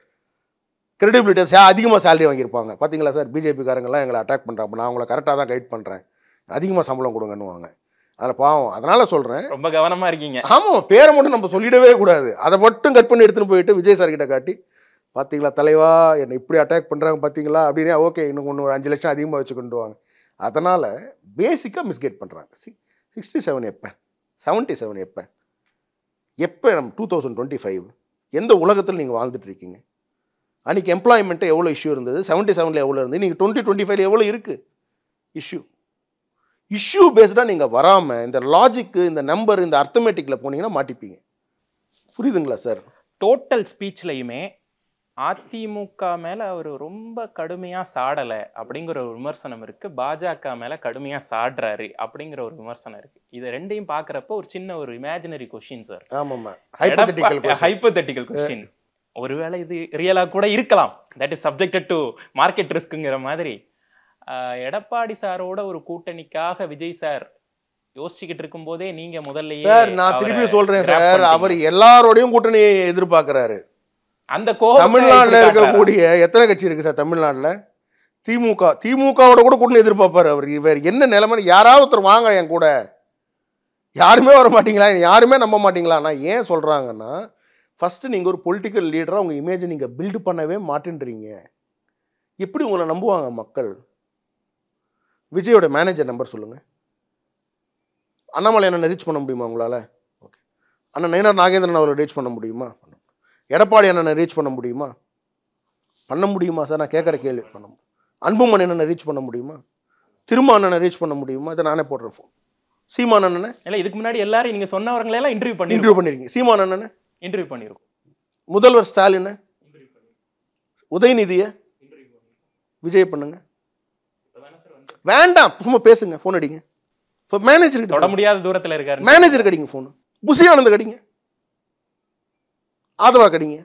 [SPEAKER 1] கிரெடிபிலிட்டி அதிகமாக சேலரி வாங்கியிருப்பாங்க. பார்த்தீங்களா சார், பிஜேபி காரங்கெல்லாம் எங்களை அட்டாக் பண்ணுறாங்க. நான் அவங்கள கரெக்டாக தான் கைட் பண்ணுறேன், அதிகமாக சம்பளம் கொடுங்கன்னுவாங்க. அதில் பாவம். அதனால சொல்கிறேன்,
[SPEAKER 2] ரொம்ப கவனமா இருக்கீங்க.
[SPEAKER 1] ஆமாம், பேரை மட்டும் நம்ம சொல்லிடவே கூடாது. அதை மட்டும் கட் பண்ணி எடுத்துன்னு போயிட்டு விஜய் சார் கிட்ட காட்டி, பார்த்தீங்களா தலைவா என்னை இப்படி அட்டாக் பண்ணுறாங்க பார்த்தீங்களா அப்படின்னா, ஓகே இன்னும் ஒன்று 5 லட்சம் அதிகமாக வச்சு கொண்டு வாங்க. அதனால் பேசிக்காக மிஸ்கைட் பண்ணுறாங்க. 67 எப்போ? 77 எப்போ? எப்போ நம்ம 2025 எந்த உலகத்தில் நீங்கள் வாழ்ந்துட்டு இருக்கீங்க? அன்றைக்கி எம்ப்ளாய்மெண்ட்டு எவ்வளோ இஷ்யூ இருந்தது? 77ல் எவ்வளோ இருந்தது? நீங்கள் 2025 எவ்வளோ இருக்குது இஷ்யூ பேஸ்டாக நீங்கள் வராமல் இந்த லாஜிக்கு, இந்த நம்பர், இந்த அர்த்தமேட்டிக்கில் போனீங்கன்னா மாட்டிப்பீங்க. புரியுதுங்களா சார்?
[SPEAKER 2] டோட்டல் ஸ்பீச்லையுமே அதிமுக மேலே அவர் ரொம்ப கடுமையாக சாடலை அப்படிங்கிற ஒரு விமர்சனம் இருக்குது. பாஜக மேலே கடுமையாக சாடுறாரு அப்படிங்கிற ஒரு விமர்சனம் இருக்குது. இது ரெண்டையும் பார்க்குறப்போ ஒரு சின்ன ஒரு இமேஜினரி கொஸ்டின் சார்.
[SPEAKER 1] ஆமாம்மா,
[SPEAKER 2] ஹைப்போதெட்டிக்கல் கொஸ்டின். ஒருவேளை இது ரியலாக கூட இருக்கலாம். That is subjected to market ரிஸ்க்குங்கிற மாதிரி. எடப்பாடி சாரோட ஒரு கூட்டணிக்காக விஜய் சார் யோசிச்சுக்கிட்டு இருக்கும் போதே நீங்க முதல்ல
[SPEAKER 1] சார், நான் திருப்பி சொல்றேன் சார், அவர் எல்லாரோடையும் கூட்டணியை எதிர்பார்க்கிறாரு.
[SPEAKER 2] அந்த
[SPEAKER 1] தமிழ்நாட்டில் இருக்கக்கூடிய எத்தனை கட்சி இருக்கு சார் தமிழ்நாட்டில்? திமுகவோட கூட கூட்டணி எதிர்பார்ப்பாரு அவர். இவர் என்ன நிலைமை? யாராவது ஒருத்தர் வாங்க என் கூட. யாருமே வர மாட்டீங்களா? யாருமே நம்ப மாட்டீங்களா? நான் ஏன் சொல்றாங்கன்னா, ஃபர்ஸ்ட் நீங்க ஒரு பொலிட்டிக்கல் லீடரா உங்க இமேஜை நீங்க பில்டு பண்ணவே மாட்டேன்றீங்க. எப்படி உங்களை நம்புவாங்க மக்கள்? விஜயோட மேனேஜர் நம்பர் சொல்லுங்க. அண்ணாமலை அண்ணனை ரீச் பண்ண முடியுமா உங்களால? ஓகே. அண்ணன் நயனார் நாகேந்திரன் அவரை ரீச் பண்ண முடியுமா? எடப்பாடி அண்ணனை ரீச் பண்ண முடியுமா? பண்ண முடியுமா சார்? நான் கேட்குற கேள்வி. பண்ண முடியும். அன்புமணி அண்ணனை ரீச் பண்ண முடியுமா? திரும்ப அண்ணனை ரீச் பண்ண முடியுமா? இதை நானே போடுறேன் ஃபோன். சீமான் அண்ணனை
[SPEAKER 2] இல்லை, இதுக்கு முன்னாடி எல்லாரும் நீங்க சொன்னவர்களெல்லாம் இன்டர்வியூ
[SPEAKER 1] பண்ணிருக்கீங்க. சீமான் அண்ணனை
[SPEAKER 2] இன்டர்வியூ பண்ணியிருக்கோம்.
[SPEAKER 1] முதல்வர் ஸ்டாலினை, உதயநிதியை விஜய் பண்ணுங்க. வேண்டாம், சும்மா பேசுங்க, ஃபோன் அடிங்க. இப்போ மேனேஜருக்கு
[SPEAKER 2] தொட முடியாத தூரத்தில் இருக்காரு.
[SPEAKER 1] மேனேஜருக்கு அடிங்க ஃபோன். புசி ஆனந்த் கடிங்க, ஆதவா கடிங்க.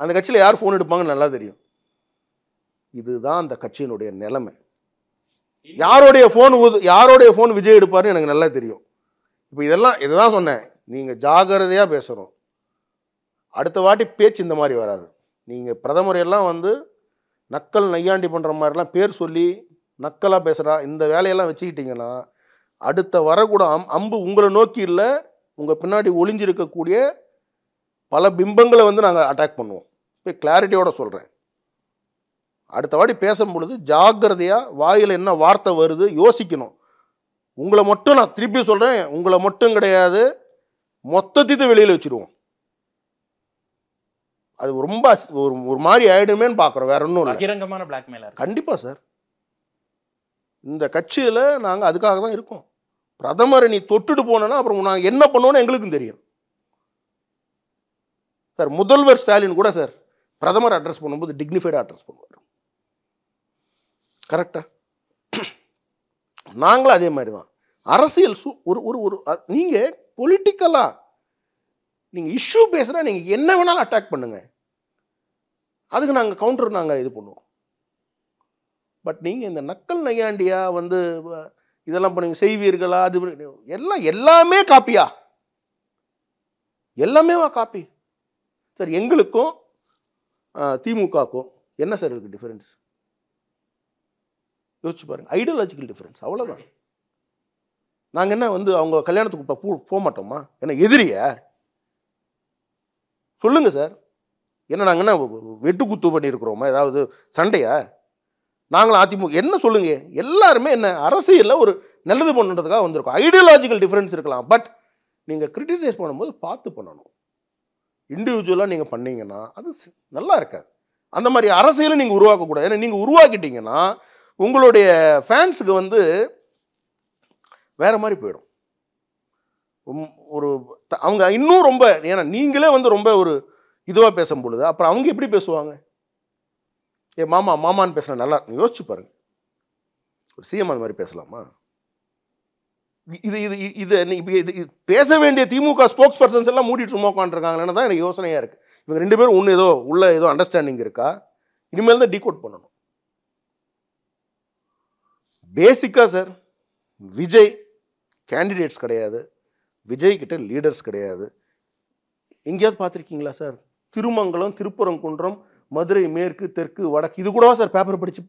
[SPEAKER 1] அந்த கட்சியில் யார் ஃபோன் எடுப்பாங்கன்னு நல்லா தெரியும். இதுதான் அந்த கட்சியினுடைய நிலைமை. யாரோடைய ஃபோன் விஜய் எடுப்பாருன்னு எனக்கு நல்லா தெரியும். இப்போ இதுதான் சொன்னேன், நீங்கள் ஜாகிரதையாக பேசணும். அடுத்த வாட்டி பேச்சு இந்த மாதிரி வராது. நீங்கள் பிரதமர் எல்லாம் வந்து நக்கல் நையாண்டி பண்ணுற மாதிரிலாம் பேர் சொல்லி நக்கலாக பேசுகிறா இந்த வேலையெல்லாம் வச்சுக்கிட்டிங்கன்னா அடுத்த வரக்கூட அம்பு உங்களை நோக்கி இல்லை, உங்கள் பின்னாடி ஒளிஞ்சிருக்கக்கூடிய பல பிம்பங்களை வந்து நாங்கள் அட்டாக் பண்ணுவோம். இப்போ கிளாரிட்டியோட சொல்கிறேன். அடுத்த வாட்டி பேசும்பொழுது ஜாக்கிரதையாக வாயில் என்ன வார்த்தை வருது யோசிக்கணும். உங்களை மட்டும் நான் திருப்பி சொல்கிறேன், உங்களை மட்டும் கிடையாது, மொத்தத்தை வெளியில் வச்சுருவோம். அது ரொம்ப ஒரு மாதிரி ஆயிடுமேன்னு பார்க்குறோம், வேற ஒன்றும் இல்லை.
[SPEAKER 2] பகிரங்கமான பிளாக்மெயிலர்.
[SPEAKER 1] கண்டிப்பாக சார், இந்த கட்சியில் நாங்கள் அதுக்காக தான் இருக்கோம். பிரதமரை நீ தொட்டுட்டு போனோன்னா அப்புறம் நாங்கள் என்ன பண்ணுவோன்னு எங்களுக்கும் தெரியும் சார். முதல்வர் ஸ்டாலின் கூட சார் பிரதமர் அட்ரஸ் பண்ணும்போது டிக்னிஃபைடாக அட்ரஸ் பண்ணுவார். கரெக்டா? நாங்களும் அதே மாதிரி தான். அரசியல் ஒரு ஒரு ஒரு நீங்கள் பொலிட்டிக்கலாக நீங்கள் இஷ்யூ பேசுகிறா நீங்கள் என்ன வேணாலும் அட்டாக் பண்ணுங்க, அதுக்கு நாங்கள் கவுண்டர் நாங்கள் இது பண்ணுவோம். பட் நீங்கள் இந்த நக்கல் நையாண்டியா வந்து இதெல்லாம் பண்ணுங்க செய்வீர்களா? அது எல்லாமே காப்பியா? எல்லாமே காப்பி சார். எங்களுக்கும் திமுகக்கும் என்ன சார் இருக்கு டிஃபரன்ஸ்? யோசிச்சு பாருங்க. ஐடியாலஜிக்கல் டிஃபரன்ஸ், அவ்வளோதான். நாங்கள் என்ன வந்து அவங்க கல்யாணத்துக்கு போக மாட்டோமா? என்ன எதிரிய சொல்லுங்க சார். என்ன நாங்கள் என்ன வெட்டு குத்து பண்ணியிருக்கிறோமா? ஏதாவது சண்டையா? நாங்களும் அதிமுக என்ன சொல்லுங்க. எல்லாருமே என்ன அரசியலில் ஒரு நல்லது பண்ணுறதுக்காக வந்திருக்கோம். ஐடியாலஜிக்கல் டிஃபரன்ஸ் இருக்கலாம், பட் நீங்கள் கிரிட்டிசைஸ் பண்ணும்போது பார்த்து பண்ணணும். இண்டிவிஜுவலாக நீங்கள் பண்ணீங்கன்னா அது நல்லா இருக்காது. அந்த மாதிரி அரசியலை நீங்கள் உருவாக்கக்கூடாது. ஏன்னா நீங்கள் உருவாக்கிட்டீங்கன்னா உங்களுடைய ஃபேன்ஸுக்கு வந்து வேற மாதிரி போயிடும். ஒரு அவங்க இன்னும் ரொம்ப, ஏன்னா நீங்களே வந்து ரொம்ப ஒரு இதுவாக பேசும் பொழுது அப்புறம் அவங்க எப்படி பேசுவாங்க? ஏ மாமா மாமான்னு பேசுனா நல்லா யோசிச்சு பாருங்க. ஒரு சிஎம் அந்த மாதிரி பேசலாமா? இது இது இது இது பேச வேண்டிய திமுக ஸ்போக்ஸ் பர்சன்ஸ் எல்லாம் மூடிட்டு சும்மா உட்காந்துருக்காங்களேன்னு தான் எனக்கு யோசனையாக இருக்குது. இவங்க ரெண்டு பேரும் ஒன்று ஏதோ உள்ள ஏதோ அண்டர்ஸ்டாண்டிங் இருக்கா? இனிமேல் தான் டீகோட் பண்ணணும். பேசிக்காக சார், விஜய் கேண்டிடேட்ஸ் கிடையாது, விஜய் கிட்ட லீடர்ஸ் கிடையாது. எங்கேயாவது பார்த்துருக்கீங்களா சார்? திருமங்கலம், திருப்பரங்குன்றம், மதுரை மேற்கு, தெற்கு, வடக்கு, இது கூடவா சார் பேப்பர் படித்து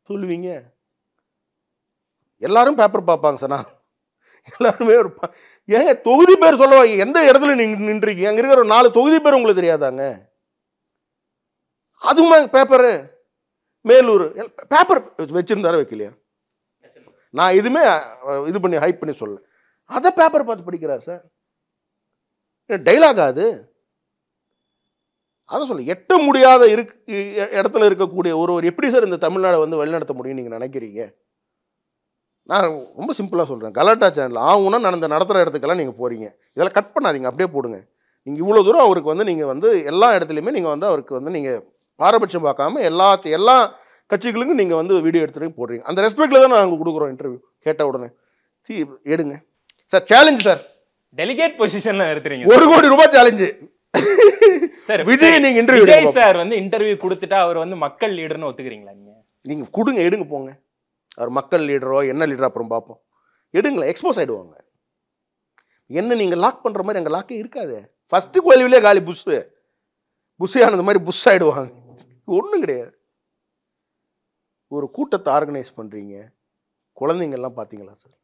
[SPEAKER 1] சொல்லுவீங்க? எல்லாரும் பேப்பர் பார்ப்பாங்க சார். நான் எல்லாருமே ஒரு ஏங்க தொகுதி பேர் சொல்லவா? எந்த இடத்துல நின்றுருக்கீங்க? அங்கே இருக்கிற ஒரு 4 தொகுதி பேர் உங்களுக்கு தெரியாதாங்க? அதுவுமா பேப்பரு? மேலூர் பேப்பர் வச்சிருந்தாரா வைக்கலையா? நான் எதுவுமே இது பண்ணி ஹைப் பண்ணி சொல்ல, அதை பேப்பர் பார்த்து படிக்கிறார் சார். டைலாக் அது. அதை சொல்ல எட்ட முடியாத இடத்துல இருக்கக்கூடிய ஒருவர் எப்படி சார் இந்த தமிழ்நாடை வந்து வழிநடத்த முடியும் நீங்கள் நினைக்கிறீங்க? நான் ரொம்ப சிம்பிளாக சொல்கிறேன். கலாட்டா சேனல் ஆகும்னா நடத்துகிற இடத்துக்கெல்லாம் நீங்கள் போகிறீங்க. இதெல்லாம் கட் பண்ணாதீங்க, அப்படியே போடுங்க. நீங்கள் இவ்வளோ தூரம் அவருக்கு வந்து நீங்கள் வந்து எல்லா இடத்துலையுமே நீங்கள் வந்து அவருக்கு வந்து நீங்கள் பாரபட்சம் பார்க்காம எல்லா கட்சிகளுக்கும் நீங்கள் வந்து வீடியோ எடுத்துகிட்டு போடுறீங்க. அந்த ரெஸ்பெக்டில் தான் நாங்கள் கொடுக்குறோம் இன்டர்வியூ கேட்ட உடனே. எடுங்க சார், சேலஞ்சு சார்.
[SPEAKER 2] டெலிகேட் பொசிஷன்ல இருக்கிறீங்க.
[SPEAKER 1] 1 கோடி ரூபாய் சேலஞ்சு
[SPEAKER 2] சார்.
[SPEAKER 1] விஜய் நீங்க இன்டர்வியூ
[SPEAKER 2] விஜய் சார் வந்து இன்டர்வியூ கொடுத்துட்டா அவர் வந்து மக்கள் லீடர்னு ஒத்துக்கிறீங்களா?
[SPEAKER 1] நீங்க கொடுங்க, எடுங்க போங்க. அவர் மக்கள் லீடரோ என்ன லீடரோ அப்புறம் பார்ப்போம். எடுங்களேன், எக்ஸ்போஸ் ஆயிடுவாங்க. என்ன நீங்க லாக் பண்ற மாதிரி அங்கே லாக்கே இருக்காது. ஃபர்ஸ்ட் கேள்வியிலே காலி புஷ் ஆனது மாதிரி புஷ் ஆயிடுவாங்க. ஒன்றும் கிடையாது. ஒரு கூட்டத்தை ஆர்கனைஸ் பண்றீங்க, குழந்தைங்கள்லாம் பார்த்தீங்களா சார்?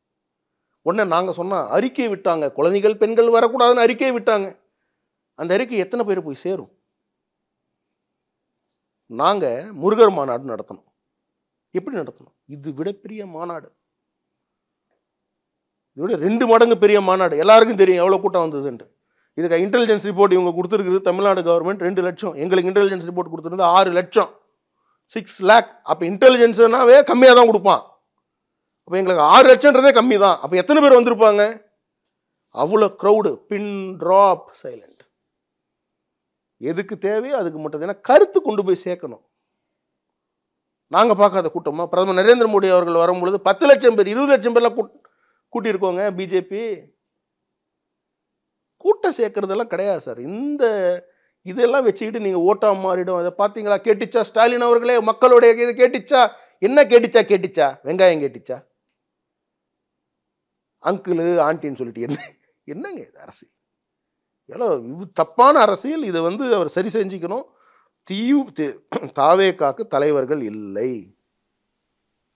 [SPEAKER 1] உடனே நாங்கள் சொன்னால் அறிக்கை விட்டாங்க, குழந்தைகள் பெண்கள் வரக்கூடாதுன்னு அறிக்கையை விட்டாங்க. அந்த அறிக்கை எத்தனை பேர் போய் சேரும்? நாங்கள் முருகர் மாநாடு நடத்தணும். எப்படி நடத்தணும்? இது விட பெரிய மாநாடு, இதோட 2 மடங்கு பெரிய மாநாடு. எல்லாருக்கும் தெரியும் எவ்வளோ கூட்டம் வந்ததுன்ட்டு. இதுக்கு இன்டெலிஜென்ஸ் ரிப்போர்ட் இவங்க கொடுத்துருக்குது தமிழ்நாடு கவர்மெண்ட் 2 லட்சம். எங்களுக்கு இன்டெலிஜென்ஸ் ரிப்போர்ட் கொடுத்துருந்தது 6 லட்சம், 6 lakh. அப்போ இன்டெலிஜென்ஸ்னாவே கம்மியாக தான் கொடுப்பான். அப்போ எங்களுக்கு 6 லட்சம்ன்றதே கம்மி தான். அப்போ எத்தனை பேர் வந்திருப்பாங்க? அவ்வளோ க்ரௌடு, பின் ட்ராப் சைலண்ட். எதுக்கு தேவையோ அதுக்கு மட்டும். ஏன்னா கருத்து கொண்டு போய் சேர்க்கணும். நாங்கள் பார்க்காத கூட்டமாக பிரதமர் நரேந்திர மோடி அவர்கள் வரும்பொழுது 10 லட்சம் பேர் 20 லட்சம் பேர்லாம் கூட்டியிருக்கோங்க. பிஜேபி கூட்டம் சேர்க்கறதெல்லாம் கிடையாது சார். இதெல்லாம் வச்சுக்கிட்டு நீங்கள் ஓட்டா மாறிடும். அதை பார்த்தீங்களா? கேட்டுச்சா ஸ்டாலின் அவர்களே? மக்களுடைய இது கேட்டுச்சா? என்ன கேட்டுச்சா? வெங்காயம் கேட்டுச்சா? அங்கிள் ஆண்டின்னு சொல்லிட்டு என்னங்க இது அரசு? ஏன்னா இது தப்பான அரசியல். இதை வந்து அவர் சரி செஞ்சுக்கணும். தாவேகாக்கு தலைவர்கள் இல்லை.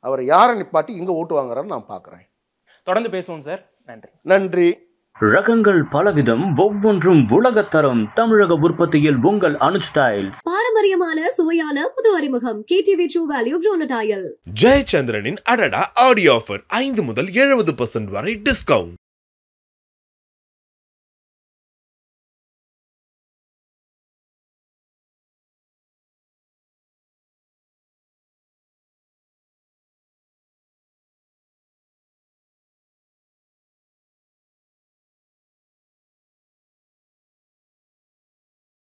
[SPEAKER 1] அவர் யாரை நிப்பாட்டி இங்க ஓட்டு வாங்குறான்னு நான் பார்க்குறேன்.
[SPEAKER 2] தொடர்ந்து பேசுவோம் சார். நன்றி.
[SPEAKER 1] நன்றி.
[SPEAKER 3] ரகங்கள் பலவிதம், ஒவ்வொன்றும் உலகத்தரம். தமிழக உற்பத்தியில் உங்கள் அனுஜ் டைல்ஸ்.
[SPEAKER 4] பாரம்பரியமான சுவையான புது அறிமுகம் KTV True Value Bronadile.
[SPEAKER 5] ஜெயச்சந்திரனின் அடடா ஆடியோ ஆஃபர் 5 முதல் 70% வரை டிஸ்கவுண்ட்.